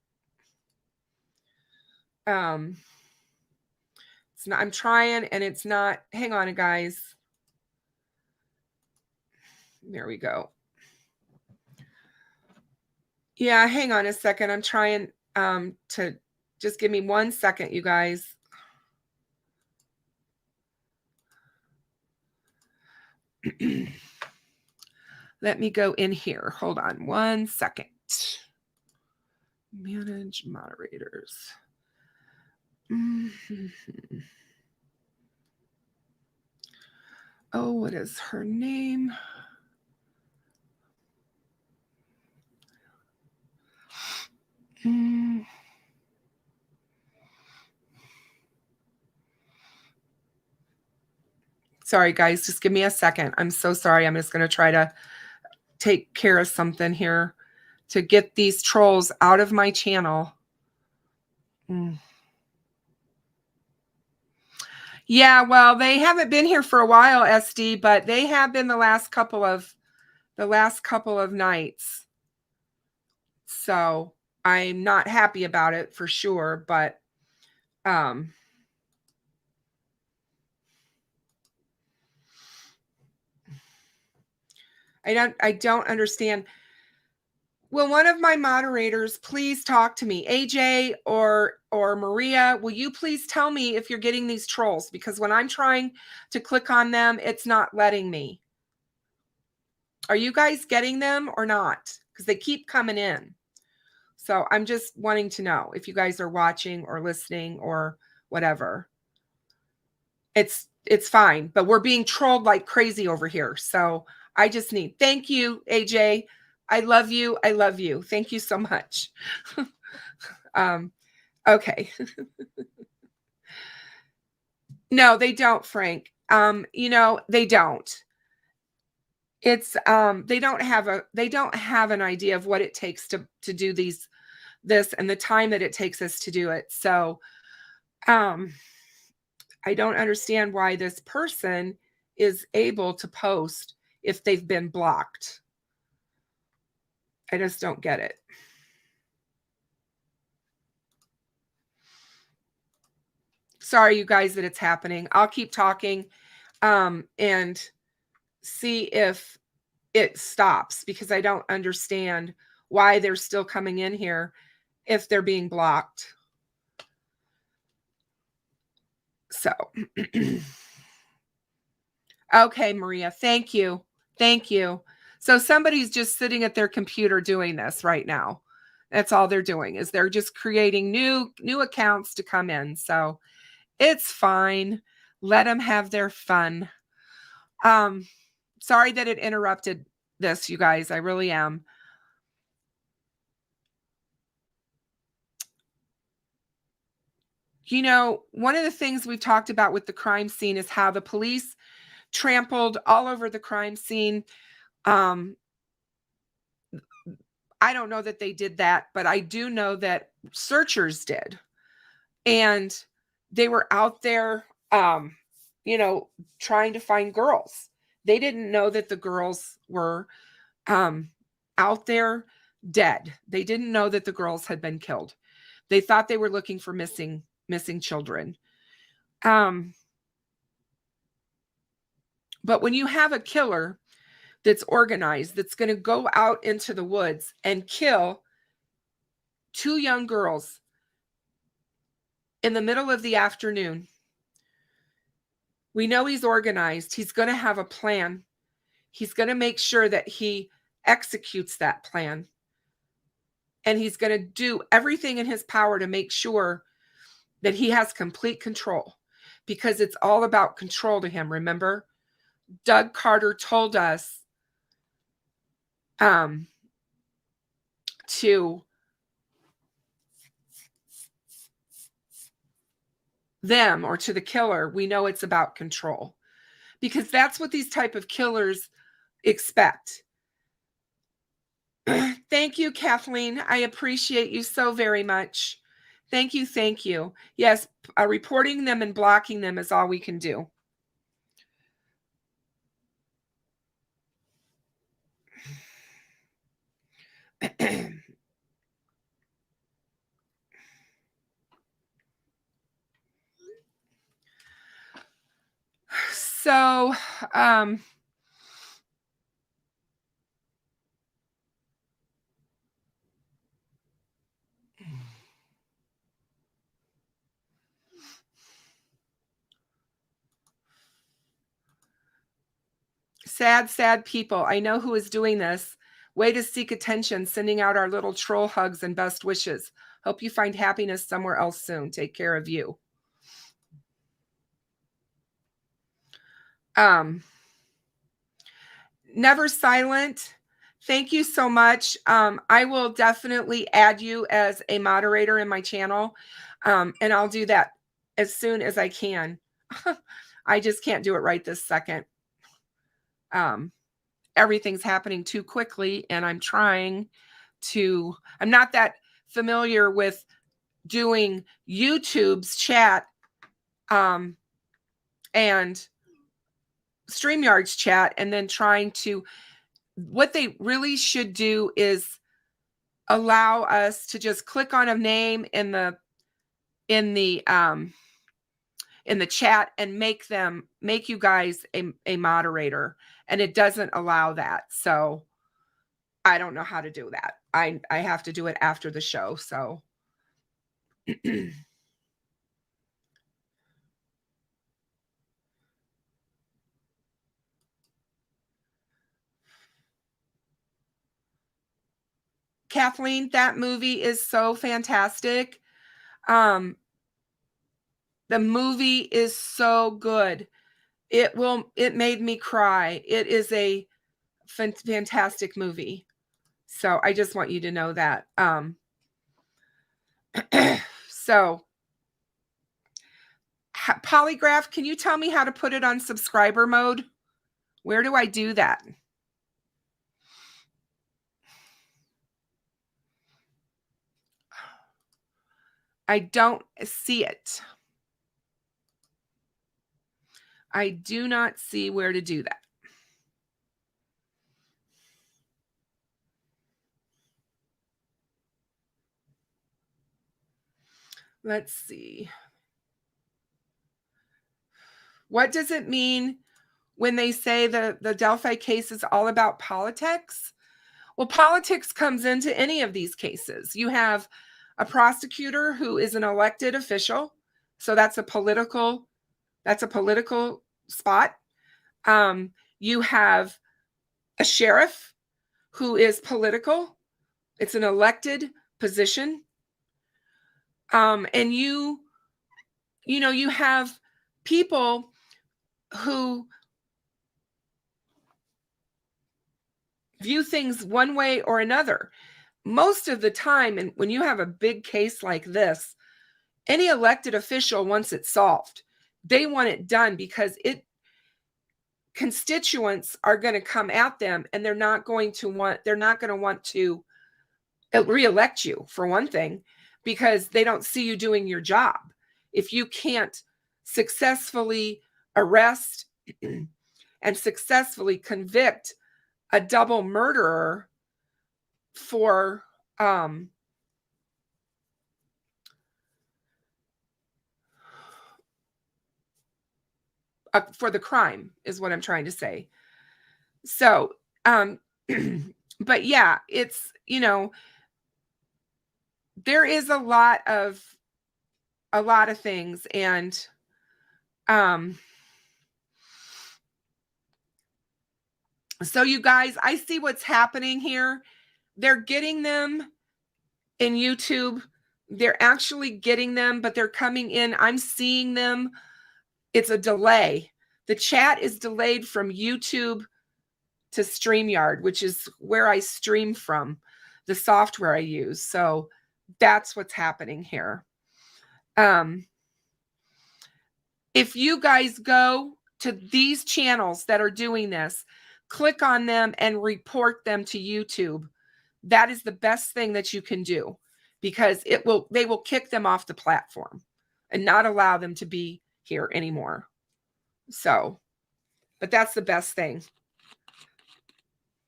It's not, I'm trying and it's not. Hang on, guys. There we go. Yeah, hang on a second. I'm trying to just give me 1 second, you guys. Let me go in here. Hold on 1 second. Manage moderators. Oh, what is her name? Sorry, guys, just give me a second. I'm so sorry. I'm just going to try to take care of something here to get these trolls out of my channel. Yeah, well, they haven't been here for a while, SD, but they have been the last couple of nights. So I'm not happy about it for sure, but I don't understand. Will one of my moderators please talk to me? AJ or Maria, will you please tell me if you're getting these trolls? Because when I'm trying to click on them, it's not letting me. Are you guys getting them or not? Because they keep coming in. So I'm just wanting to know if you guys are watching or listening or whatever. It's fine, but we're being trolled like crazy over here. So I just need, thank you, AJ. I love you. I love you. Thank you so much. Okay. No, they don't, Frank. They don't. It's they don't have an idea of what it takes to do this and the time that it takes us to do it. So I don't understand why this person is able to post if they've been blocked. I just don't get it. Sorry, you guys, that it's happening. I'll keep talking and see if it stops, because I don't understand why they're still coming in here if they're being blocked. So, okay, Maria, thank you. Thank you. So somebody's just sitting at their computer doing this right now. That's all they're doing, is they're just creating new accounts to come in. So it's fine. Let them have their fun. Sorry that it interrupted this, you guys. I really am. One of the things we've talked about with the crime scene is how the police trampled all over the crime scene. I don't know that they did that, but I do know that searchers did. And they were out there, trying to find girls. They didn't know that the girls were out there dead. They didn't know that the girls had been killed. They thought they were looking for missing children. But when you have a killer that's organized, that's going to go out into the woods and kill 2 young girls in the middle of the afternoon, we know he's organized. He's going to have a plan. He's going to make sure that he executes that plan. And he's going to do everything in his power to make sure that he has complete control, because it's all about control to him. Remember, Doug Carter told us to them, or to the killer, we know it's about control, because that's what these type of killers expect. Thank you, Kathleen. I appreciate you so very much. Thank you. Thank you. Yes, reporting them and blocking them is all we can do. So, sad people. I know who is doing this. Way to seek attention, sending out our little troll hugs and best wishes. Hope you find happiness somewhere else soon. Take care of you. Never Silent, thank you so much. I will definitely add you as a moderator in my channel, and I'll do that as soon as I can. I just can't do it right this second. Everything's happening too quickly, and I'm not that familiar with doing YouTube's chat and StreamYard's chat, and then what they really should do is allow us to just click on a name in the chat and make you guys a moderator, and it doesn't allow that. So I don't know how to do that. I have to do it after the show. So Kathleen, that movie is so fantastic. The movie is so good. It made me cry. It is a fantastic movie. So I just want you to know that. So Polygraph, can you tell me how to put it on subscriber mode? Where do I do that? I don't see it. I do not see where to do that. Let's see. What does it mean when they say the Delphi case is all about politics? Well, politics comes into any of these cases. You have a prosecutor who is an elected official, so that's a political spot. You have a sheriff who is political. It's an elected position. And you have people who view things one way or another. Most of the time, and when you have a big case like this, any elected official wants it solved. They want it done because constituents are going to come at them, and they're not going to want to reelect you, for one thing, because they don't see you doing your job. If you can't successfully arrest and successfully convict a double murderer for the crime, is what I'm trying to say. So, but yeah, it's, there is a lot of things, and so you guys, I see what's happening here. They're getting them in YouTube. They're actually getting them, but they're coming in. I'm seeing them. It's a delay. The chat is delayed from YouTube to StreamYard, which is where I stream from, the software I use. So that's what's happening here. If you guys go to these channels that are doing this, click on them and report them to YouTube. That is the best thing that you can do, because they will kick them off the platform and not allow them to be here anymore. So, but that's the best thing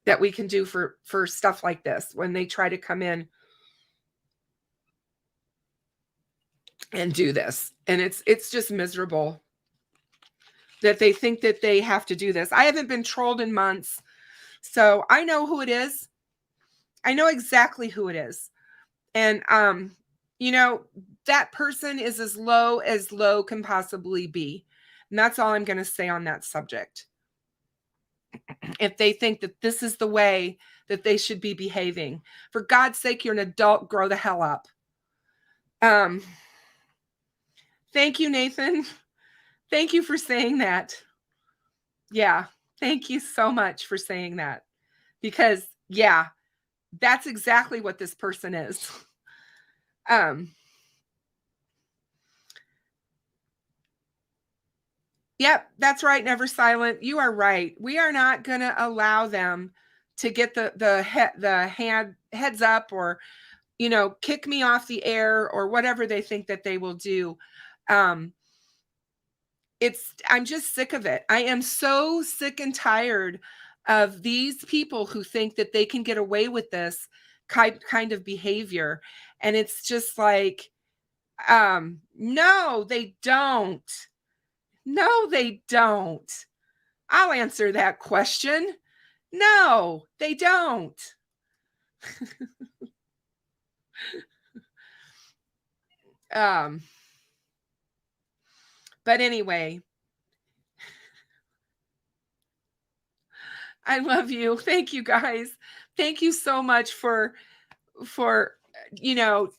that we can do for stuff like this, when they try to come in and do this. And it's just miserable that they think that they have to do this. I haven't been trolled in months, so I know who it is. I know exactly who it is. And that person is as low can possibly be. And that's all I'm going to say on that subject. If they think that this is the way that they should be behaving, for God's sake, you're an adult, grow the hell up. Thank you, Nathan. Thank you for saying that. Yeah, thank you so much for saying that, because yeah, that's exactly what this person is. Yep, that's right, Never Silent. You are right. We are not going to allow them to get the heads up, or kick me off the air, or whatever they think that they will do. I'm just sick of it. I am so sick and tired of these people who think that they can get away with this kind of behavior. And it's just like, no, they don't. No, they don't. I'll answer that question. No, they don't. But anyway, I love you. Thank you, guys. Thank you so much for you know,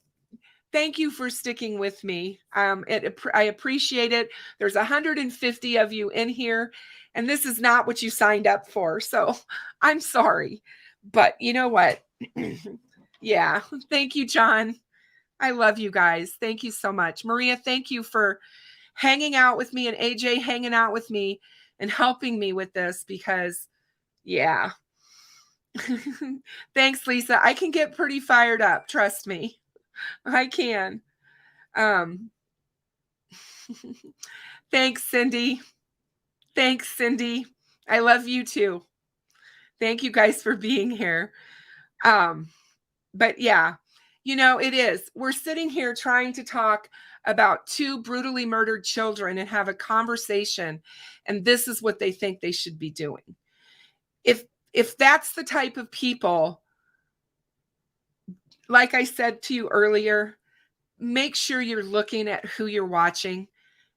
thank you for sticking with me. I appreciate it. There's 150 of you in here, and this is not what you signed up for. So I'm sorry. But you know what? Yeah. Thank you, John. I love you guys. Thank you so much. Maria, thank you for hanging out with me, and AJ hanging out with me and helping me with this because, yeah. Thanks, Lisa. I can get pretty fired up. Trust me. I can. Thanks, Cindy. Thanks, Cindy. I love you too. Thank you guys for being here. But yeah, it is. We're sitting here trying to talk about two brutally murdered children and have a conversation, and this is what they think they should be doing. If that's the type of people, like I said to you earlier, make sure you're looking at who you're watching.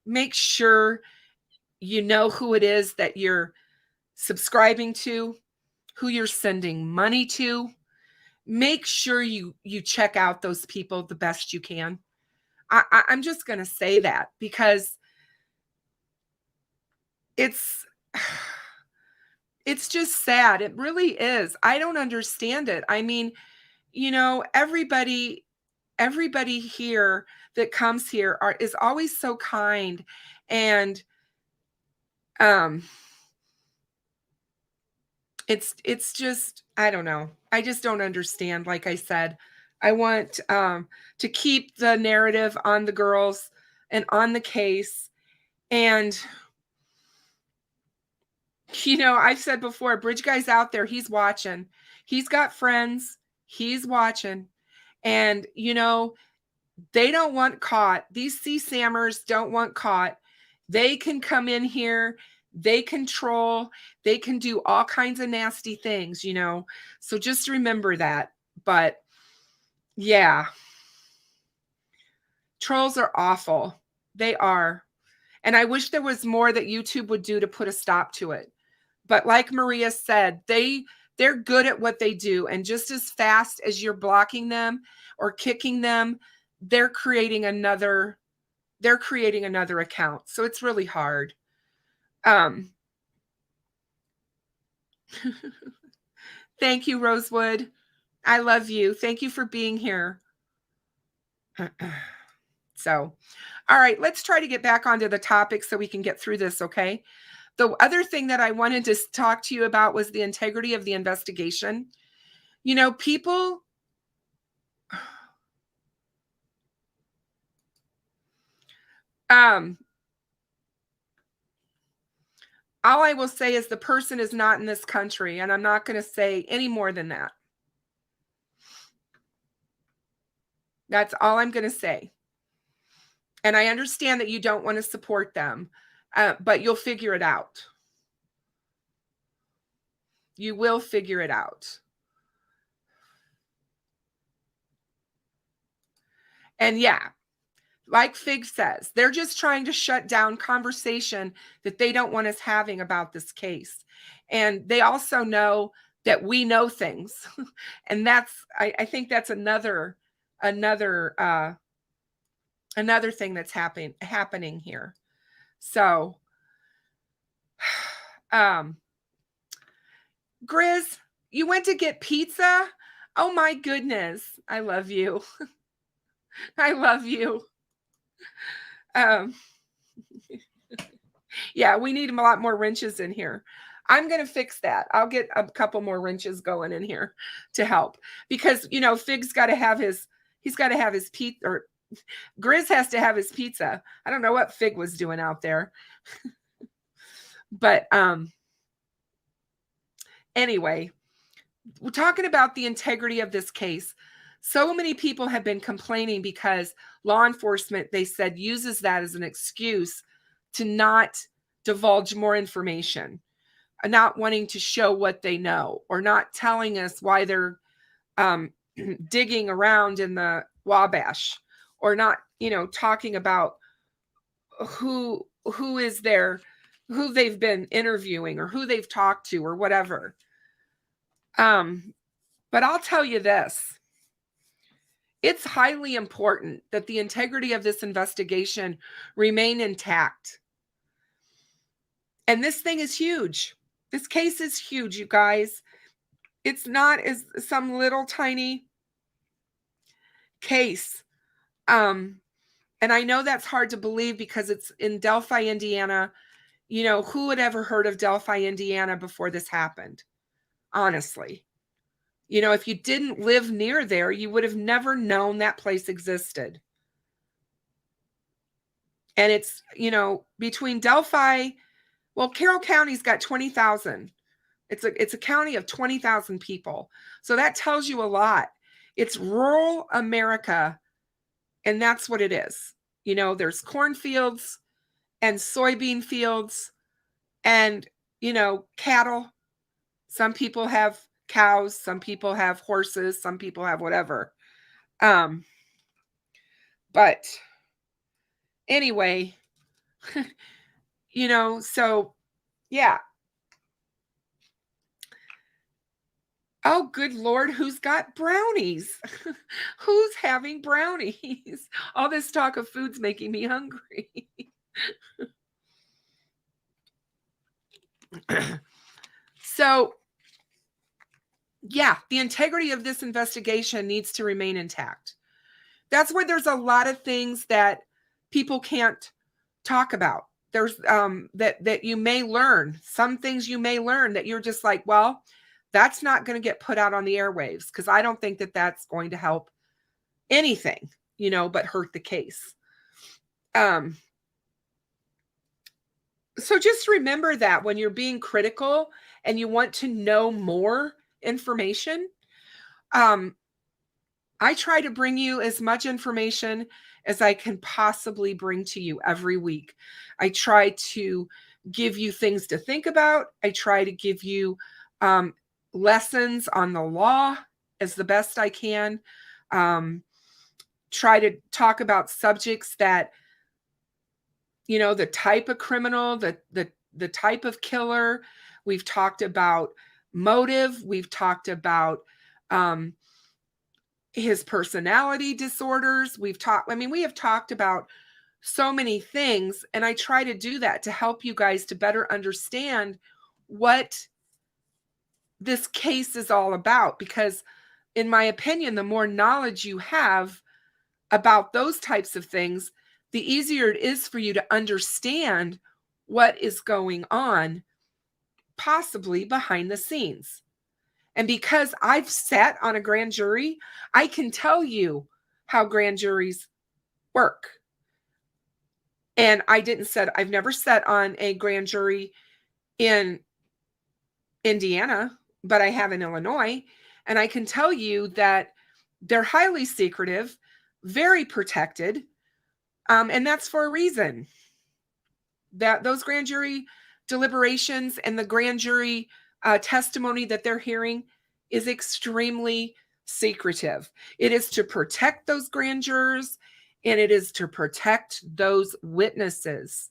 Make sure you know who it is that you're subscribing to, who you're sending money to. Make sure you check out those people the best you can. I'm just going to say that because it's just sad. It really is. I don't understand it. I mean, everybody here that comes here is always so kind, and it's just, I don't know. I just don't understand. Like I said, I want to keep the narrative on the girls and on the case. And, I've said before, Bridge Guy's out there. He's watching. He's got friends. He's watching. And, they don't want caught. These CSAMers don't want caught. They can come in here. They control. They can do all kinds of nasty things, So just remember that. But yeah, trolls are awful. They are. And I wish there was more that YouTube would do to put a stop to it. But like Maria said, they're good at what they do. And just as fast as you're blocking them or kicking them, they're creating another account. So it's really hard. Thank you, Rosewood. I love you. Thank you for being here. So, all right, let's try to get back onto the topic so we can get through this, okay? The other thing that I wanted to talk to you about was the integrity of the investigation. People... all I will say is the person is not in this country, and I'm not going to say any more than that. That's all I'm going to say. And I understand that you don't want to support them, but you'll figure it out. You will figure it out. And yeah, like Fig says, they're just trying to shut down conversation that they don't want us having about this case. And they also know that we know things. And I think that's another thing that's happening here. So, Grizz, you went to get pizza? Oh my goodness. I love you. I love you. Yeah, we need a lot more wrenches in here. I'm going to fix that. I'll get a couple more wrenches going in here to help because, Fig's got to have he's got to have his pizza, or Grizz has to have his pizza. I don't know what Fig was doing out there. But anyway, we're talking about the integrity of this case. So many people have been complaining because law enforcement, they said, uses that as an excuse to not divulge more information, not wanting to show what they know, or not telling us why they're digging around in the Wabash, or not, talking about who is there, who they've been interviewing, or who they've talked to, or whatever. But I'll tell you this. It's highly important that the integrity of this investigation remain intact. And this thing is huge. This case is huge, you guys. It's not as some little tiny case. And I know that's hard to believe because it's in Delphi, Indiana. You know, who had ever heard of Delphi, Indiana before this happened? Honestly. You know, if you didn't live near there, you would have never known that place existed. And it's, you know, between Delphi, well, Carroll County's got 20,000. It's a county of 20,000 people. So that tells you a lot. It's rural America, and that's what it is. You know, there's cornfields and soybean fields and, you know, cattle. Some people have cows, some people have horses, some people have whatever. But anyway, you know, so yeah. Oh, good Lord, who's got brownies? Who's having brownies? All this talk of food's making me hungry. So, yeah, the integrity of this investigation needs to remain intact. That's where there's a lot of things that people can't talk about. There's that you may learn, some things you may learn that you're just like, well, that's not going to get put out on the airwaves because I don't think that that's going to help anything, you know, but hurt the case. So just remember that when you're being critical and you want to know more information, I try to bring you as much information as I can possibly bring to you every week. I try to give you things to think about. I try to give you lessons on the law as the best I can. Try to talk about subjects that, you know, the type of criminal, the type of killer. We've talked about motive. We've talked about his personality disorders. We have talked about so many things, and I try to do that to help you guys to better understand what this case is all about, because in my opinion, the more knowledge you have about those types of things, the easier it is for you to understand what is going on, possibly behind the scenes. And because I've sat on a grand jury, I can tell you how grand juries work. And I've never sat on a grand jury in Indiana, but I have in Illinois. And I can tell you that they're highly secretive, very protected. And that's for a reason. That those grand jury deliberations and the grand jury testimony that they're hearing is extremely secretive. It is to protect those grand jurors, and it is to protect those witnesses.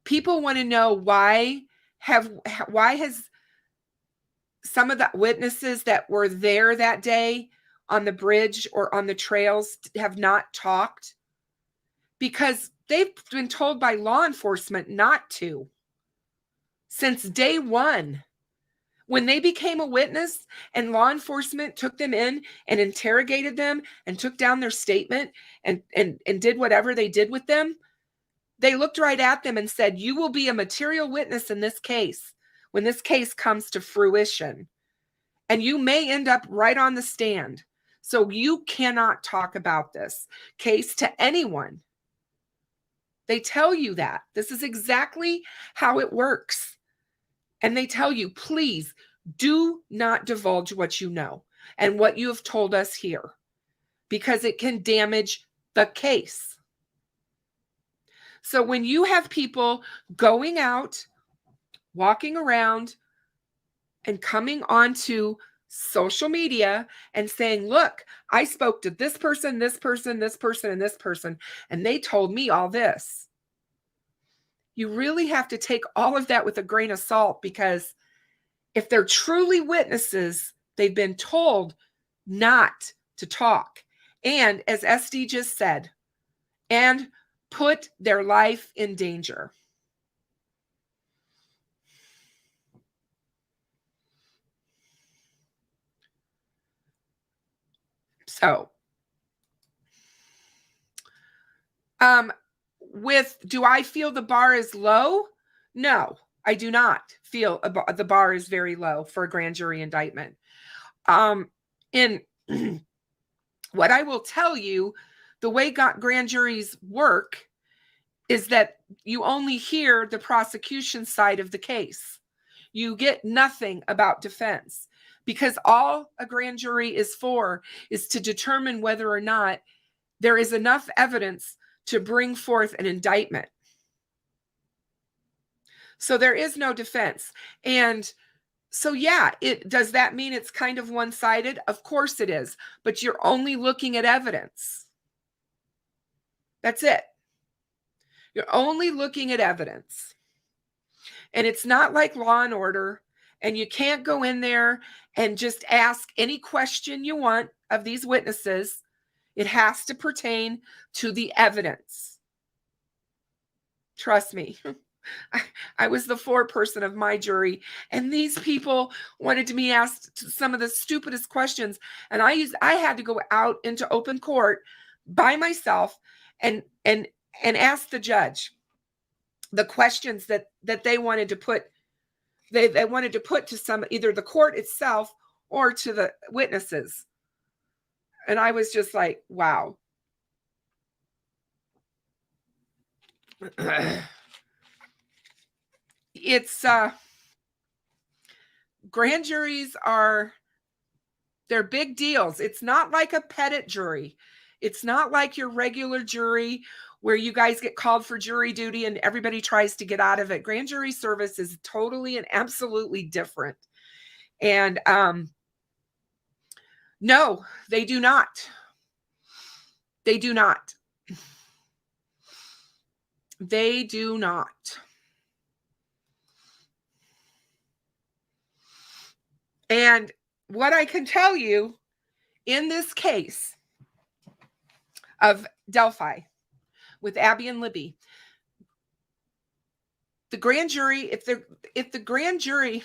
People want to know why has some of the witnesses that were there that day on the bridge or on the trails have not talked, because they've been told by law enforcement not to since day one. When they became a witness and law enforcement took them in and interrogated them and took down their statement and did whatever they did with them, they looked right at them and said, you will be a material witness in this case when this case comes to fruition. And you may end up right on the stand. So you cannot talk about this case to anyone. They tell you that. This is exactly how it works. And they tell you, please do not divulge what you know and what you have told us here, because it can damage the case. So when you have people going out, walking around, and coming onto social media and saying, look, I spoke to this person, this person, this person, and this person, and they told me all this. You really have to take all of that with a grain of salt, because if they're truly witnesses, they've been told not to talk. And as SD just said, and put their life in danger. So, do I feel the bar is low? No, I do not feel the bar is very low for a grand jury indictment. In what I will tell you, the way grand juries work is that you only hear the prosecution side of the case. You get nothing about defense, because all a grand jury is for is to determine whether or not there is enough evidence to bring forth an indictment. So there is no defense. And so, yeah, does that mean it's kind of one-sided? Of course it is, but you're only looking at evidence. That's it. You're only looking at evidence. And it's not like Law and Order, and you can't go in there and just ask any question you want of these witnesses. It has to pertain to the evidence. Trust me. I was the foreperson of my jury, and these people wanted me asked some of the stupidest questions, and I had to go out into open court by myself and ask the judge the questions that they wanted to put they wanted to put to either the court itself or to the witnesses. And I was just like, wow. It's grand juries they're big deals. It's not like a petit jury. It's not like your regular jury where you guys get called for jury duty and everybody tries to get out of it. Grand jury service is totally and absolutely different. And no, they do not. They do not. They do not. And what I can tell you in this case of Delphi with Abby and Libby, the grand jury, if the grand jury,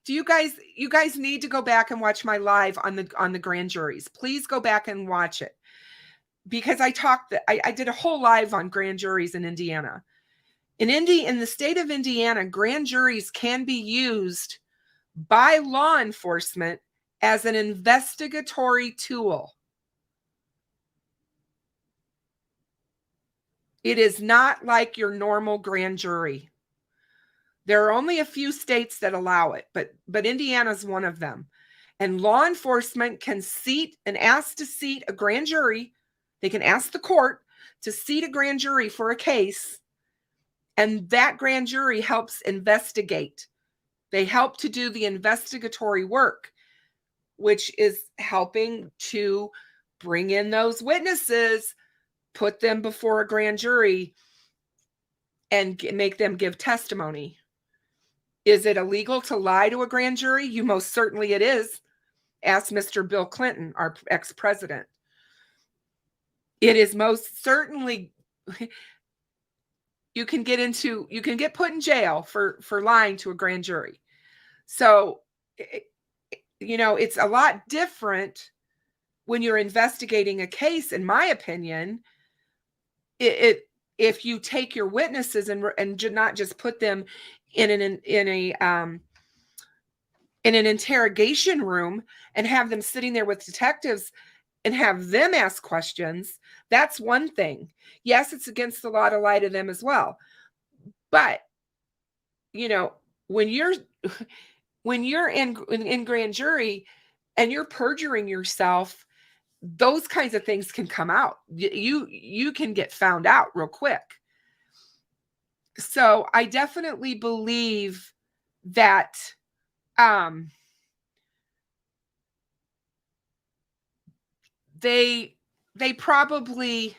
you guys need to go back and watch my live on the grand juries. Please go back and watch it, because I did a whole live on grand juries in Indiana. In the state of Indiana, grand juries can be used by law enforcement as an investigatory tool. It is not like your normal grand jury. There are only a few states that allow it, but Indiana's one of them. And law enforcement can ask to seat a grand jury. They can ask the court to seat a grand jury for a case, and that grand jury helps investigate. They help to do the investigatory work, which is helping to bring in those witnesses, put them before a grand jury, and make them give testimony. Is it illegal to lie to a grand jury? You most certainly it is. Ask Mr. Bill Clinton, our ex-president. It is most certainly. You can get put in jail for lying to a grand jury. So, it's a lot different when you're investigating a case, in my opinion. If you take your witnesses and not just put them in an interrogation room and have them sitting there with detectives and have them ask questions, that's one thing. Yes, it's against the law to lie to them as well. But, when you're in grand jury and you're perjuring yourself, those kinds of things can come out. You can get found out real quick. So I definitely believe that they probably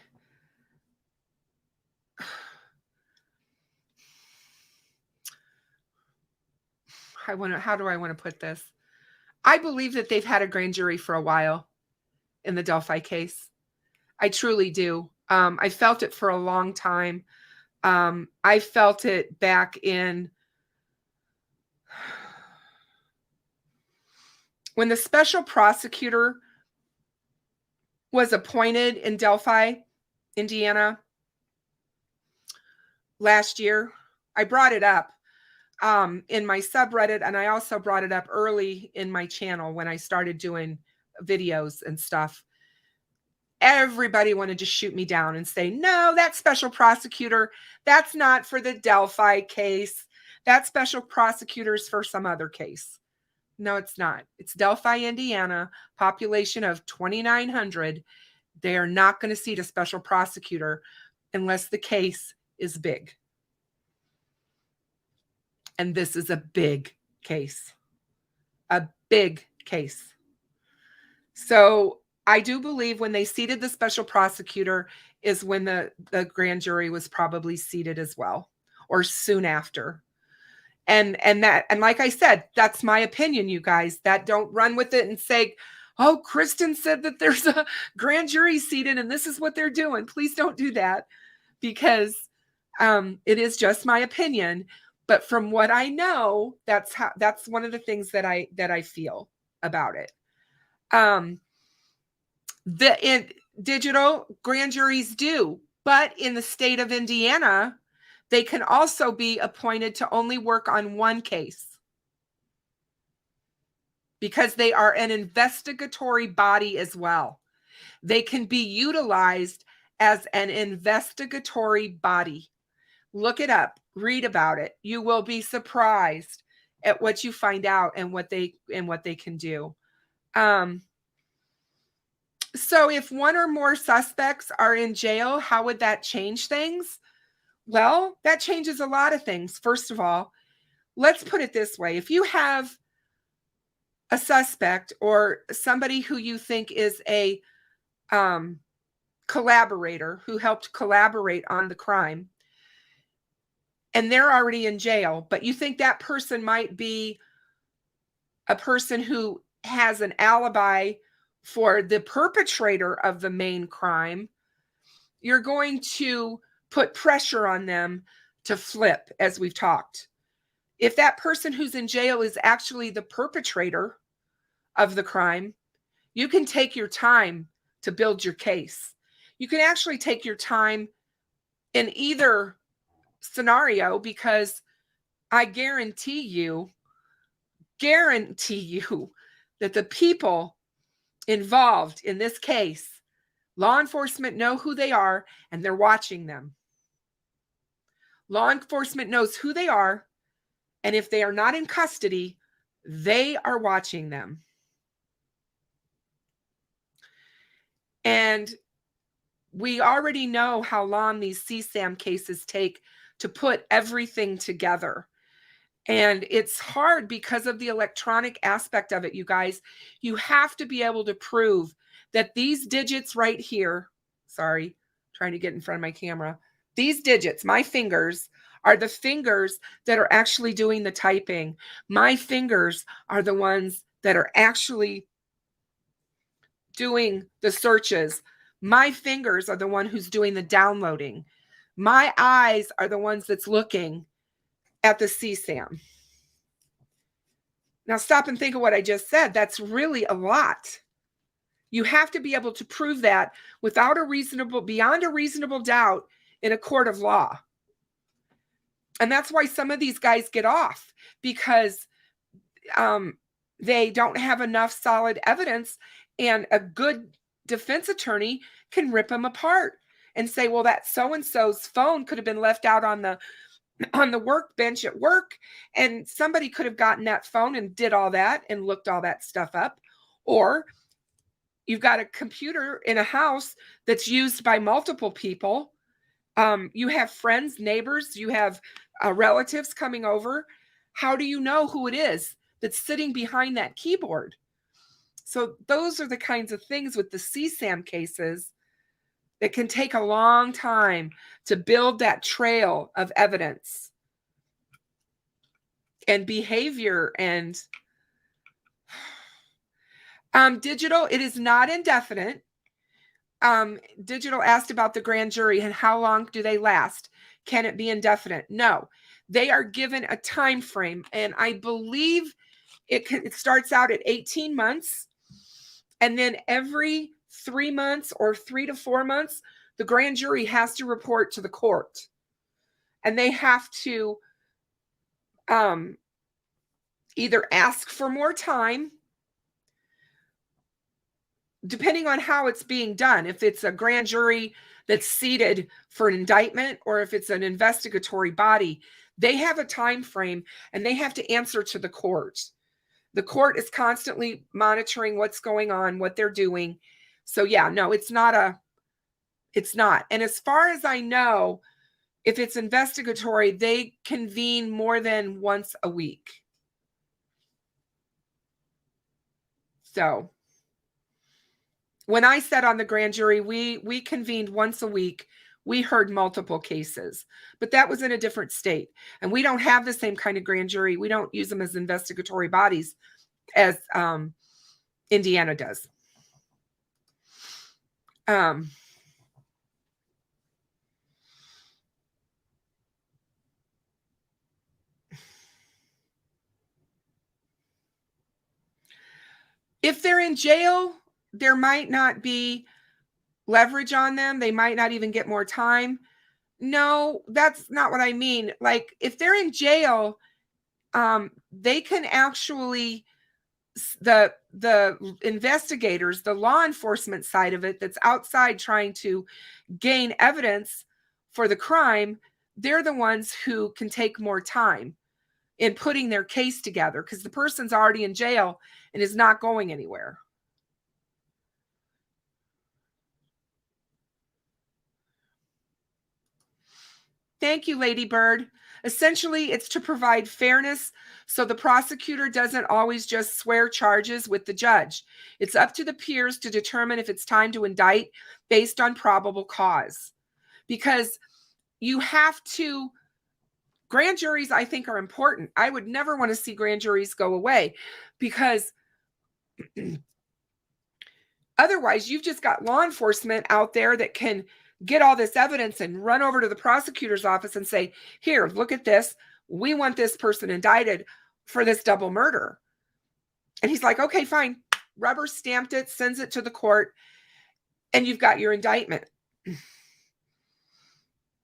how do I want to put this? I believe that they've had a grand jury for a while. in the Delphi case. I truly do. I felt it for a long time. I felt it back in when the special prosecutor was appointed in Delphi, Indiana, last year. I brought it up in my subreddit, and I also brought it up early in my channel when I started doing videos and stuff. Everybody wanted to shoot me down and say, no, that special prosecutor, that's not for the Delphi case. That special prosecutor's for some other case. No, it's not. It's Delphi, Indiana, population of 2,900. They are not going to seat a special prosecutor unless the case is big. And this is a big case. A big case. So I do believe when they seated the special prosecutor is when the grand jury was probably seated as well, or soon after. And like I said, that's my opinion, you guys. That don't run with it and say, oh, Kristen said that there's a grand jury seated and this is what they're doing. Please don't do that, because it is just my opinion. But from what I know, that's one of the things that I feel about it. In digital grand juries do, but in the state of Indiana, they can also be appointed to only work on one case because they are an investigatory body as well. They can be utilized as an investigatory body. Look it up, read about it. You will be surprised at what you find out and what they can do. So if one or more suspects are in jail, how would that change things? Well, that changes a lot of things. First of all, let's put it this way. If you have a suspect or somebody who you think is a collaborator who helped collaborate on the crime, and they're already in jail, but you think that person might be a person who has an alibi for the perpetrator of the main crime, you're going to put pressure on them to flip, as we've talked. If that person who's in jail is actually the perpetrator of the crime, you can take your time to build your case. You can actually take your time in either scenario, because I guarantee you that the people involved in this case, law enforcement know who they are and they're watching them. Law enforcement knows who they are, and if they are not in custody, they are watching them. And we already know how long these CSAM cases take to put everything together. And it's hard because of the electronic aspect of it, you guys. You have to be able to prove that these digits right here, sorry, trying to get in front of my camera. These digits, my fingers, are the fingers that are actually doing the typing. My fingers are the ones that are actually doing the searches. My fingers are the one who's doing the downloading. My eyes are the ones that's looking at the CSAM. Now stop and think of what I just said. That's really a lot. You have to be able to prove that beyond a reasonable doubt in a court of law. And that's why some of these guys get off, because they don't have enough solid evidence, and a good defense attorney can rip them apart and say, well, that so-and-so's phone could have been left out on the workbench at work, and somebody could have gotten that phone and did all that and looked all that stuff up. Or you've got a computer in a house that's used by multiple people. You have friends, neighbors, you have relatives coming over. How do you know who it is that's sitting behind that keyboard? So those are the kinds of things with the CSAM cases that can take a long time to build that trail of evidence and behavior. And Digital, it is not indefinite. Digital asked about the grand jury and how long do they last? Can it be indefinite? No, they are given a time frame, and I believe it starts out at 18 months, and then every 3 months or 3 to 4 months, the grand jury has to report to the court, and they have to either ask for more time, depending on how it's being done. If it's a grand jury that's seated for an indictment, or if it's an investigatory body, they have a time frame and they have to answer to the court. The court is constantly monitoring what's going on, what they're doing. So yeah, no, it's not. And as far as I know, if it's investigatory, they convene more than once a week. So when I sat on the grand jury, we convened once a week. We heard multiple cases, but that was in a different state. And we don't have the same kind of grand jury. We don't use them as investigatory bodies as Indiana does. If they're in jail, there might not be leverage on them. They might not even get more time. No, that's not what I mean. Like, if they're in jail, they can actually, the investigators, the law enforcement side of it that's outside trying to gain evidence for the crime, they're the ones who can take more time in putting their case together, because the person's already in jail and is not going anywhere. Thank you, Lady Bird. Essentially, it's to provide fairness so the prosecutor doesn't always just swear charges with the judge. It's up to the peers to determine if it's time to indict based on probable cause. Because you have to, grand juries, I think, are important. I would never want to see grand juries go away, because otherwise you've just got law enforcement out there that can get all this evidence and run over to the prosecutor's office and say, here, look at this. We want this person indicted for this double murder. And he's like, okay, fine. Rubber stamped it, sends it to the court, and you've got your indictment.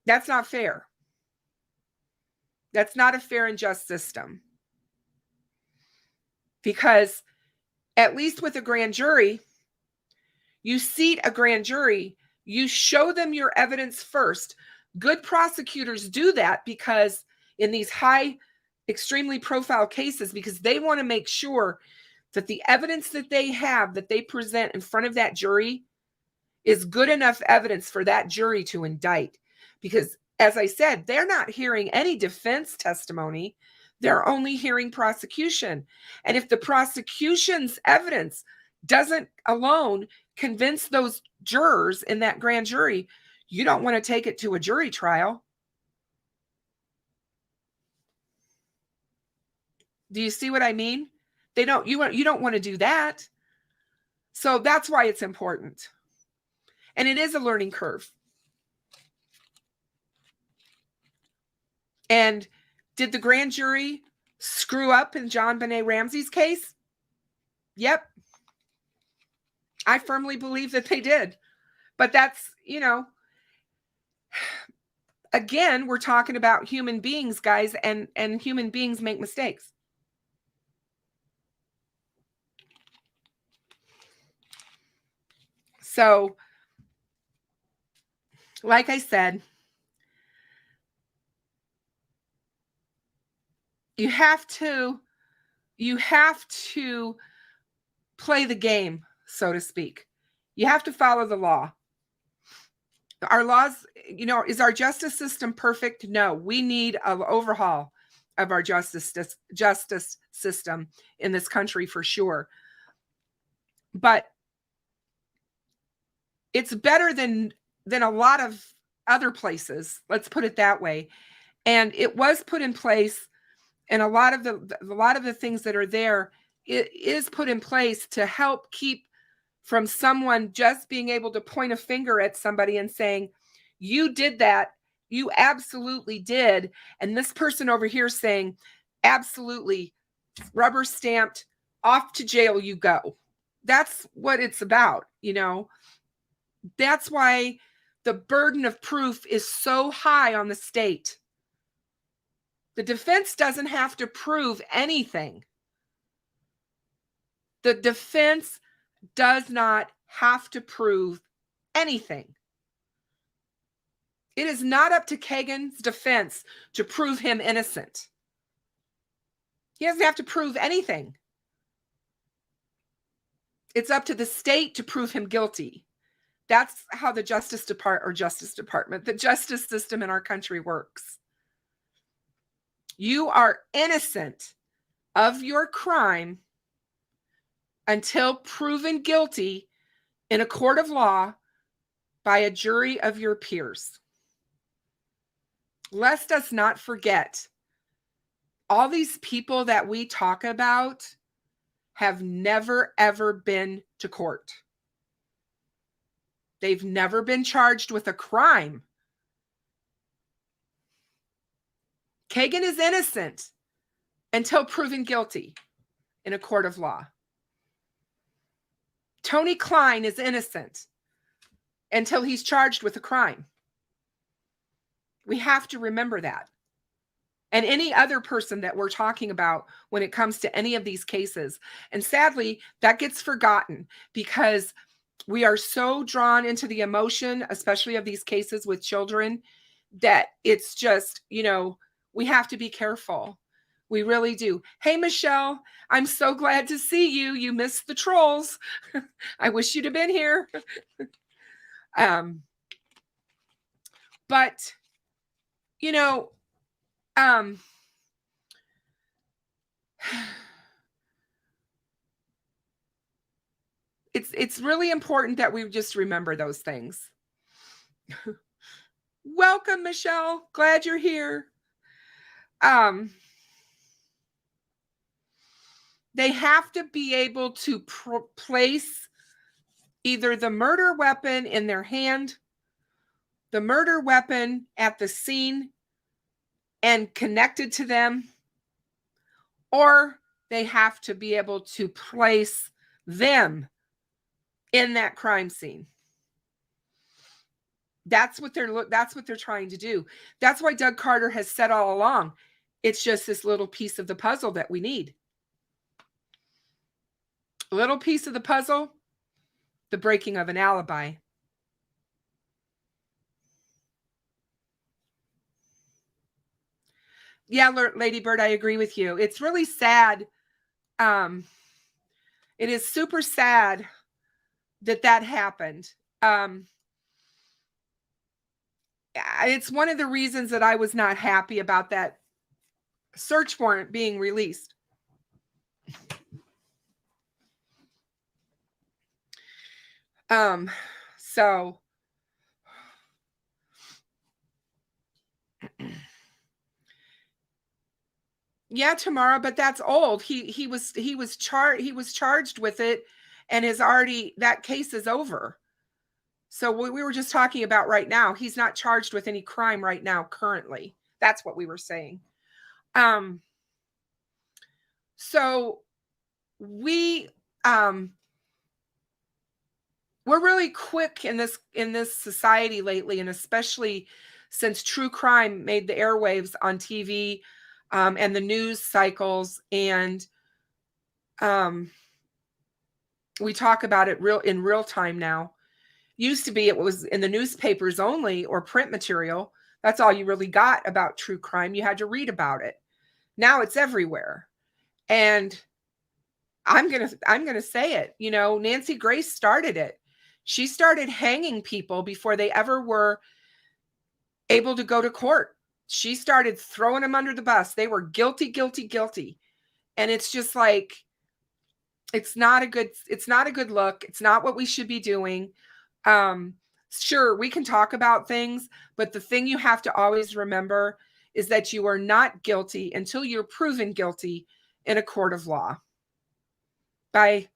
That's not fair. That's not a fair and just system. Because at least with a grand jury, you seat a grand jury, you show them your evidence first. Good prosecutors do that because in these high, extremely profile cases, because they want to make sure that the evidence that they have, that they present in front of that jury, is good enough evidence for that jury to indict. Because, as I said, they're not hearing any defense testimony. They're only hearing prosecution. And if the prosecution's evidence doesn't alone convince those jurors in that grand jury, you don't want to take it to a jury trial. Do you see what I mean? You don't want to do that. So that's why it's important. And it is a learning curve. And did the grand jury screw up in John Benet Ramsey's case? Yep. I firmly believe that they did. But that's, again, we're talking about human beings, guys, and human beings make mistakes. So, like I said, you have to play the game, so to speak. You have to follow the law. Our laws, is our justice system perfect? No, we need an overhaul of our justice system in this country for sure. But it's better than a lot of other places. Let's put it that way. And it was put in place, and a lot of the things that are there is put in place to help keep from someone just being able to point a finger at somebody and saying, you did that, you absolutely did. And this person over here saying, absolutely, rubber stamped, off to jail you go. That's what it's about, you know. That's why the burden of proof is so high on the state. The defense doesn't have to prove anything. The defense does not have to prove anything. It is not up to Kagan's defense to prove him innocent. He doesn't have to prove anything. It's up to the state to prove him guilty. That's how the Justice Department, the justice system in our country works. You are innocent of your crime until proven guilty in a court of law by a jury of your peers. Let us not forget, all these people that we talk about have never, ever been to court. They've never been charged with a crime. Kagan is innocent until proven guilty in a court of law. Tony Klein is innocent until he's charged with a crime. We have to remember that. And any other person that we're talking about when it comes to any of these cases. And sadly, that gets forgotten because we are so drawn into the emotion, especially of these cases with children, that it's just, you know, we have to be careful. We really do. Hey, Michelle, I'm so glad to see you. You missed the trolls. I wish you'd have been here. But, you know, it's really important that we just remember those things. Welcome, Michelle. Glad you're here. They have to be able to place either the murder weapon in their hand, the murder weapon at the scene and connected to them, or they have to be able to place them in that crime scene. That's what they're trying to do. That's why Doug Carter has said all along, it's just this little piece of the puzzle that we need. A little piece of the puzzle, the breaking of an alibi. Yeah, Lady Bird, I agree with you. It's really sad. It is super sad that happened. It's one of the reasons that I was not happy about that search warrant being released. So yeah, Tamara, but that's old. He was charged with it and is already, that case is over. So what we were just talking about right now, he's not charged with any crime right now currently. That's what we were saying. So we're really quick in this society lately, and especially since true crime made the airwaves on TV and the news cycles, and we talk about it in real time now. Used to be it was in the newspapers only or print material. That's all you really got about true crime. You had to read about it. Now it's everywhere. And I'm going to say it, you know, Nancy Grace started it. She started hanging people before they ever were able to go to court. She started throwing them under the bus. They were guilty, guilty, guilty. And it's just like, it's not a good look. It's not what we should be doing. Sure, we can talk about things, but the thing you have to always remember is that you are not guilty until you're proven guilty in a court of law. by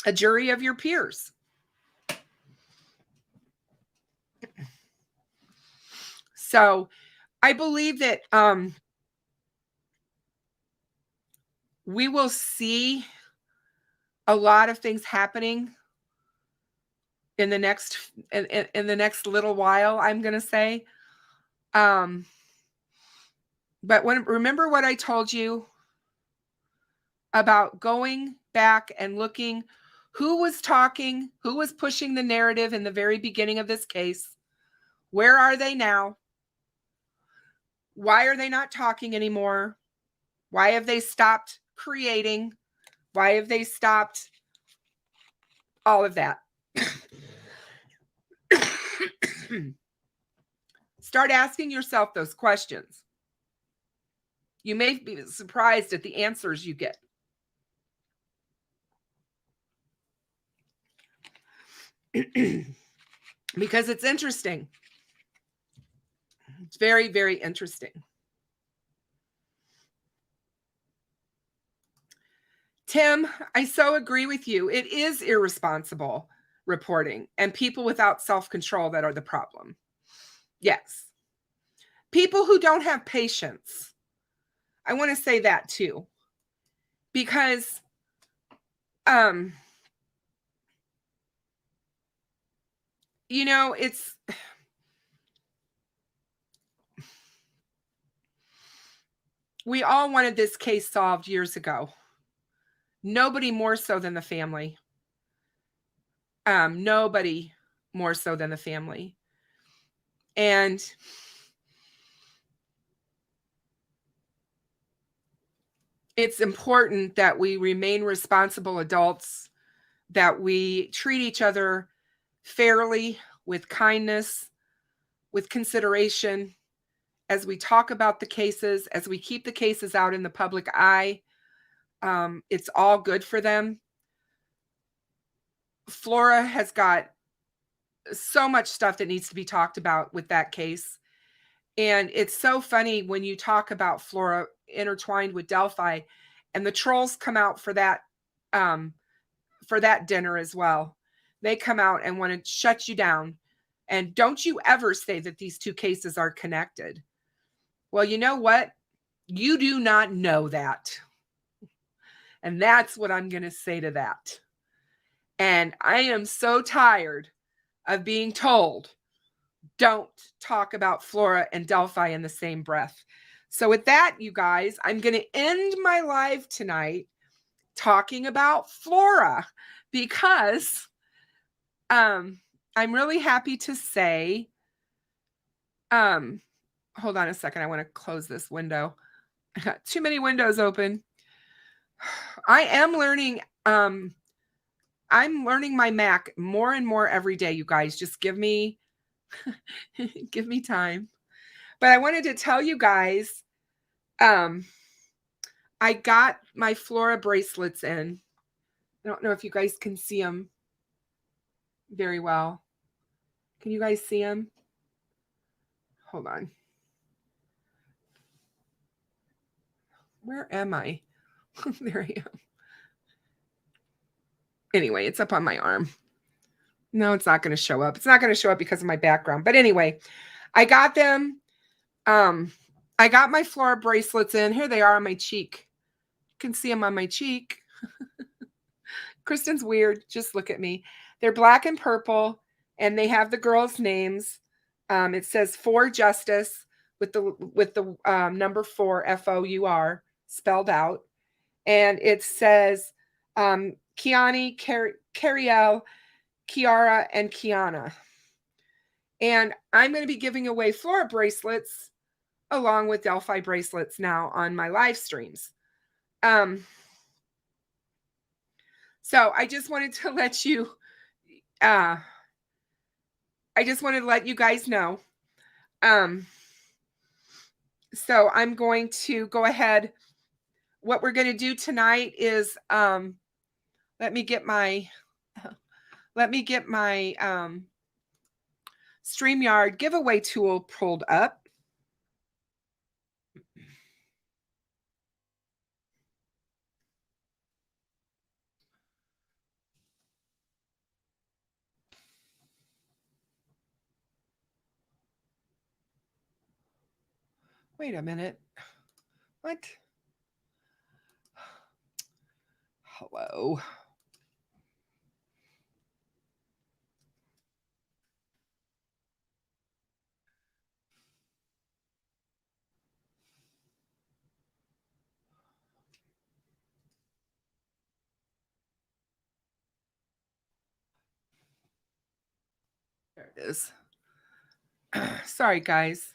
a jury of your peers. So I believe that we will see a lot of things happening in the next in the next little while, I'm going to say. But remember what I told you about going back and looking who was talking, who was pushing the narrative in the very beginning of this case. Where are they now? Why are they not talking anymore? Why have they stopped creating? Why have they stopped all of that? Start asking yourself those questions. You may be surprised at the answers you get. Because it's interesting. It's very, very interesting. Tim, I so agree with you. It is irresponsible reporting and people without self-control that are the problem. Yes. People who don't have patience. I want to say that too. Because you know, we all wanted this case solved years ago. Nobody more so than the family. Nobody more so than the family. And it's important that we remain responsible adults, that we treat each other fairly, with kindness, with consideration, as we talk about the cases, as we keep the cases out in the public eye. It's all good for them. Flora has got so much stuff that needs to be talked about with that case. And it's so funny when you talk about Flora intertwined with Delphi, and the trolls come out for that dinner as well. They come out and want to shut you down. And don't you ever say that these two cases are connected. Well, you know what? You do not know that. And that's what I'm going to say to that. And I am so tired of being told, don't talk about Flora and Delphi in the same breath. So with that, you guys, I'm going to end my live tonight talking about Flora, because I'm really happy to say, hold on a second. I want to close this window. I got too many windows open. I am learning, I'm learning my Mac more and more every day, you guys. Just give me give me time. But I wanted to tell you guys, I got my Flora bracelets in. I don't know if you guys can see them very well. Can you guys see them? Hold on. Where am I? There I am. Anyway, it's up on my arm. No, it's not going to show up. It's not going to show up because of my background. But anyway, I got them. I got my Flora bracelets in. Here they are on my cheek. You can see them on my cheek. Kristen's weird. Just look at me. They're black and purple, and they have the girls' names. It says For Justice with the number 4, FOUR, spelled out. And it says Kiani, Cariel, Kiara, and Kiana. And I'm going to be giving away Flora bracelets along with Delphi bracelets now on my live streams. So I just wanted to let you, guys know. So I'm going to go ahead. What we're going to do tonight is, let me get my StreamYard giveaway tool pulled up. Wait a minute. What? Hello. There it is. Sorry, guys.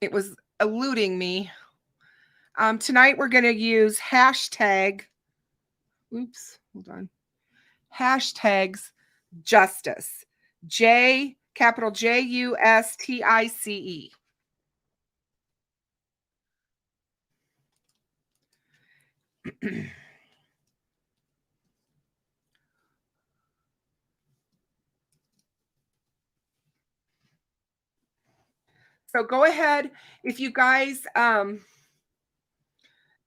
It was eluding me. Tonight we're going to use hashtag, oops, hold on. Hashtags justice. Capital JUSTICE. So go ahead. If you guys, Pam,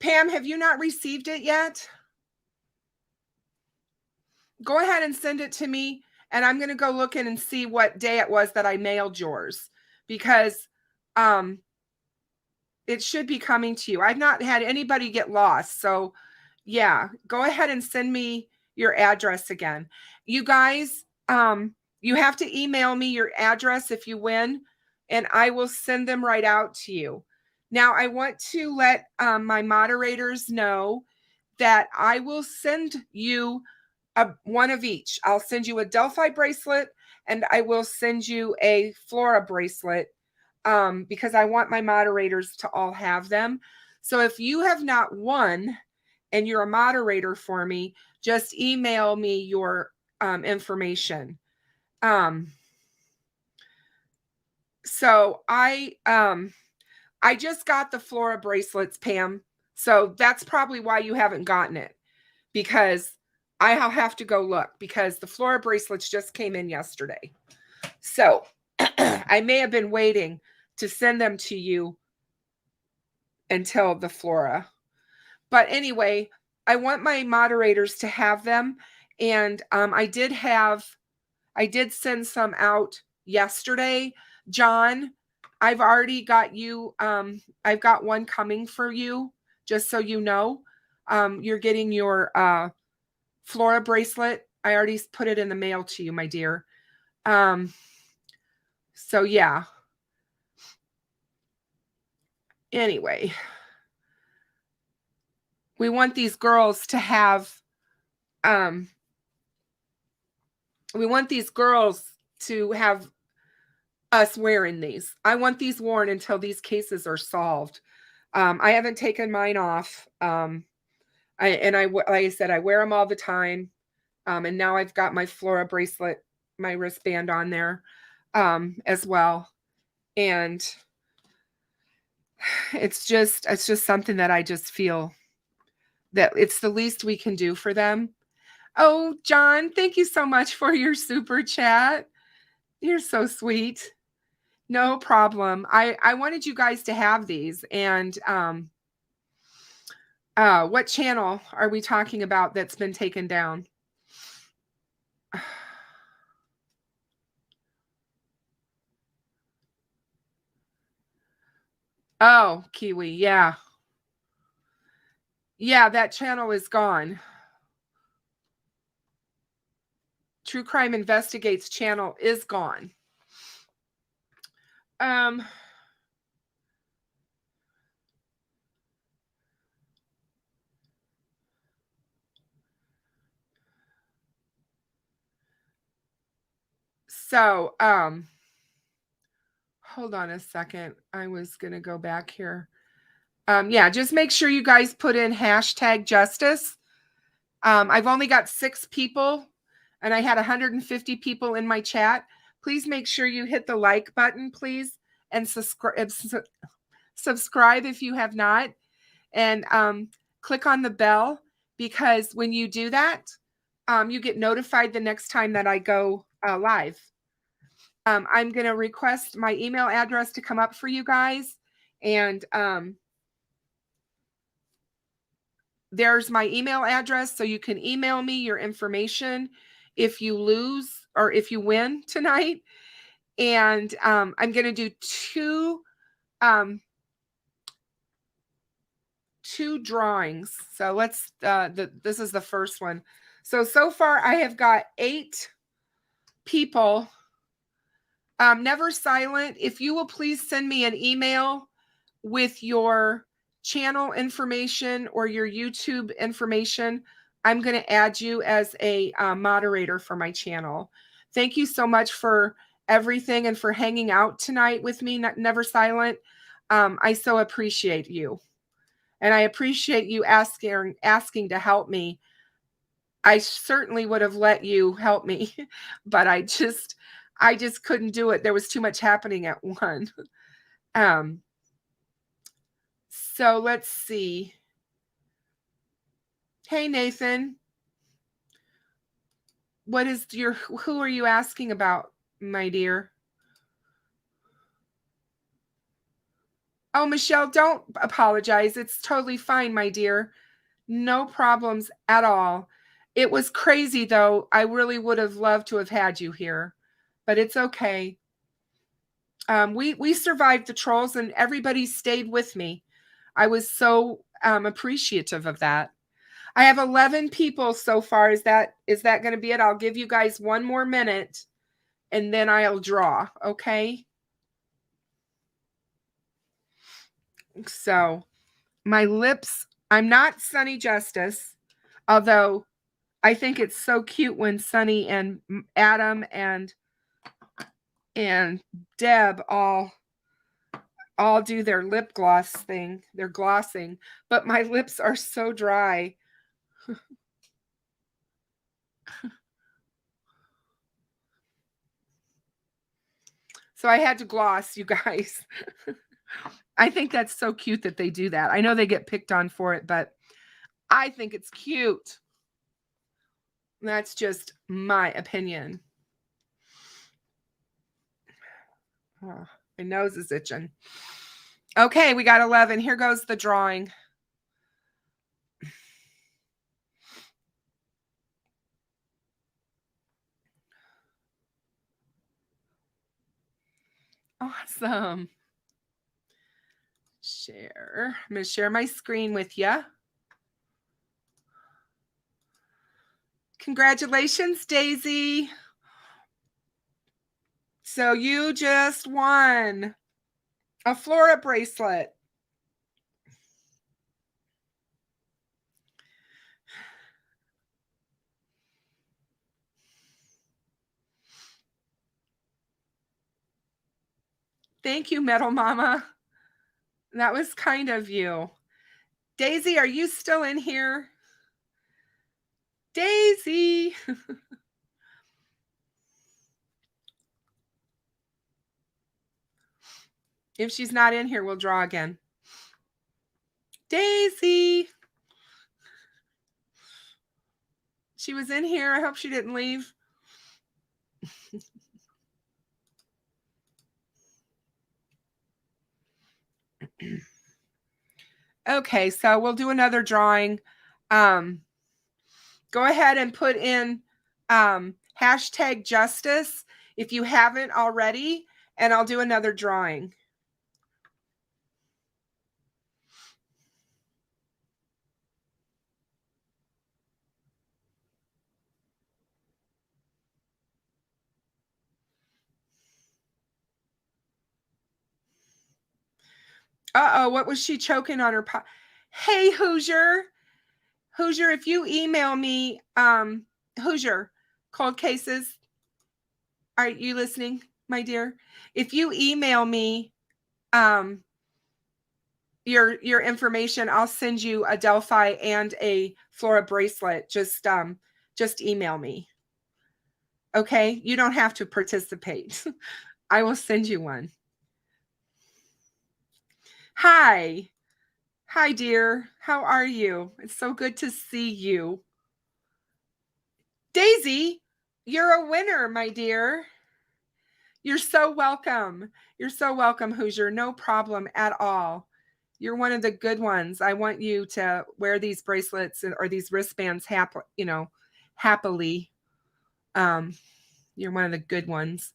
have you not received it yet? Go ahead and send it to me, and I'm going to go look in and see what day it was that I mailed yours, because it should be coming to you. I've not had anybody get lost. So yeah, go ahead and send me your address again. You guys, you have to email me your address if you win, and I will send them right out to you. Now, I want to let my moderators know that I will send you one of each. I'll send you a Delphi bracelet, and I will send you a Flora bracelet, because I want my moderators to all have them. So if you have not won and you're a moderator for me, just email me your information. So I just got the Flora bracelets, Pam. So that's probably why you haven't gotten it, because I'll have to go look, because the Flora bracelets just came in yesterday. So I may have been waiting to send them to you until the Flora. But anyway, I want my moderators to have them. And I did send some out yesterday. John, I've already got you. I've got one coming for you, just so you know. You're getting your Flora bracelet. I already put it in the mail to you, my dear. So yeah. Anyway, we want these girls to have, us wearing these. I want these worn until these cases are solved. I haven't taken mine off. Like I said, I wear them all the time. And now I've got my Flora bracelet, my wristband on there, as well. And it's just something that I just feel that it's the least we can do for them. Oh, John, thank you so much for your super chat. You're so sweet. No problem. I wanted you guys to have these. And what channel are we talking about that's been taken down? Oh, Kiwi. Yeah. Yeah, that channel is gone. True Crime Investigates channel is gone. So, hold on a second. I was going to go back here. Yeah, just make sure you guys put in hashtag justice. I've only got 6 people, and I had 150 people in my chat. Please make sure you hit the like button, please, and subscribe if you have not, and click on the bell, because when you do that, you get notified the next time that I go live. I'm going to request my email address to come up for you guys, and there's my email address, so you can email me your information if you lose or if you win tonight. And I'm going to do 2 2 drawings. So let's, this is the first one. So far I have got 8 people. Never Silent, if you will please send me an email with your channel information or your YouTube information, I'm going to add you as a moderator for my channel. Thank you so much for everything and for hanging out tonight with me, Never Silent. I so appreciate you. And I appreciate you asking to help me. I certainly would have let you help me, but I just couldn't do it. There was too much happening at one. So let's see. Hey, Nathan. Who are you asking about, my dear? Oh, Michelle, don't apologize. It's totally fine, my dear. No problems at all. It was crazy, though. I really would have loved to have had you here, but it's okay. We survived the trolls, and everybody stayed with me. I was so appreciative of that. I have 11 people so far. Is that going to be it? I'll give you guys 1 more minute, and then I'll draw. Okay. So my lips. I'm not Sunny Justice, although I think it's so cute when Sunny and Adam and Deb all do their lip gloss thing. They're glossing, but my lips are so dry. So I had to gloss, you guys. I think that's so cute that they do that. I know they get picked on for it, but I think it's cute. That's just my opinion. Oh, my nose is itching. Okay, we got 11. Here goes the drawing. Awesome. Share. I'm going to share my screen with you. Congratulations, Daisy. So you just won a Flora bracelet. Thank you, Metal Mama. That was kind of you. Daisy, are you still in here? Daisy. If she's not in here, we'll draw again. Daisy. She was in here. I hope she didn't leave. Okay, so we'll do another drawing. Go ahead and put in hashtag justice if you haven't already, and I'll do another drawing. Uh-oh, what was she choking on her pot? Hey, Hoosier. Hoosier, if you email me, Hoosier, cold cases. Are you listening, my dear? If you email me your information, I'll send you a Delphi and a Flora bracelet. Just email me. Okay? You don't have to participate. I will send you one. Hi. Hi, dear. How are you? It's so good to see you. Daisy, you're a winner, my dear. You're so welcome. You're so welcome, Hoosier. No problem at all. You're one of the good ones. I want you to wear these bracelets or these wristbands happily. You're one of the good ones.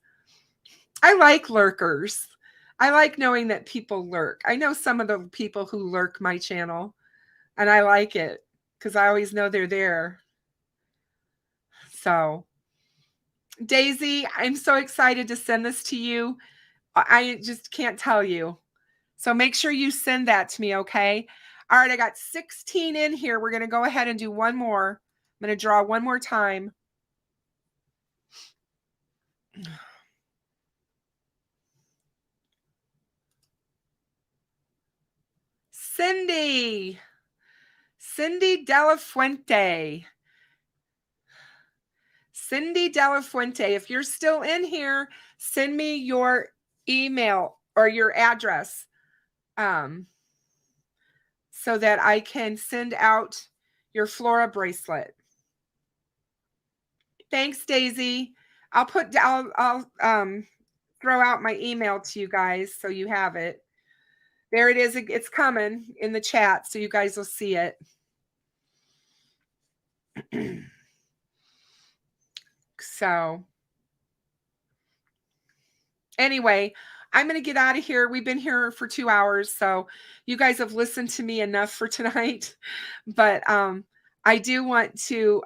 I like lurkers. I like knowing that people lurk. I know some of the people who lurk my channel, and I like it because I always know they're there. So, Daisy, I'm so excited to send this to you. I just can't tell you. So make sure you send that to me, okay? All right, I got 16 in here. We're going to go ahead and do one more. I'm going to draw one more time. Cindy De La Fuente. Cindy De La Fuente, if you're still in here, send me your email or your address so that I can send out your Flora bracelet. Thanks, Daisy. I'll throw out my email to you guys so you have it. There it is. It's coming in the chat, so you guys will see it. So anyway, I'm going to get out of here. We've been here for 2 hours, so you guys have listened to me enough for tonight. But I do want to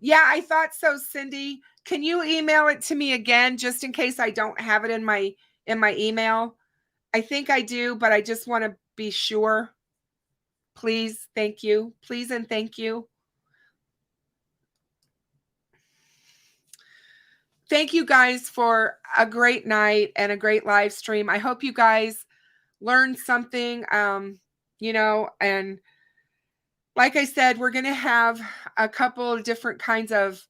yeah, I thought so, Cindy. Can you email it to me again just in case I don't have it in my email? I think I do, but I just want to be sure. Please, thank you. Please and thank you. Thank you guys for a great night and a great live stream. I hope you guys learned something, you know, and like I said, we're going to have a couple of different kinds of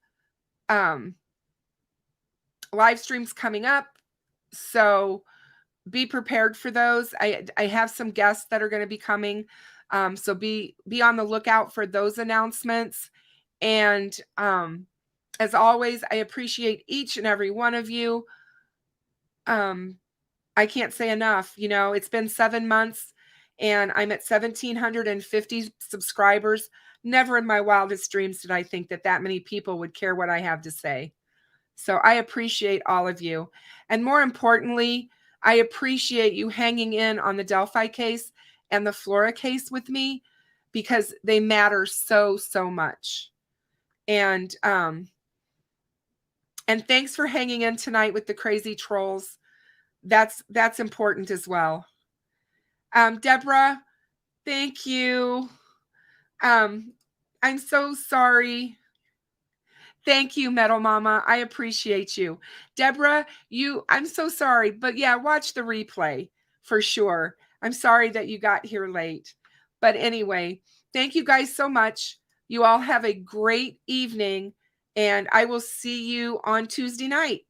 live streams coming up. So be prepared for those. I have some guests that are going to be coming. So be on the lookout for those announcements. And as always, I appreciate each and every one of you. I can't say enough. You know, it's been 7 months and I'm at 1,750 subscribers. Never in my wildest dreams did I think that many people would care what I have to say. So I appreciate all of you. And more importantly, I appreciate you hanging in on the Delphi case and the Flora case with me because they matter so, so much. And thanks for hanging in tonight with the crazy trolls. That's important as well. Deborah, thank you. I'm so sorry. Thank you, Metal Mama. I appreciate you. Deborah, I'm so sorry, but yeah, watch the replay for sure. I'm sorry that you got here late. But anyway, thank you guys so much. You all have a great evening, and I will see you on Tuesday night.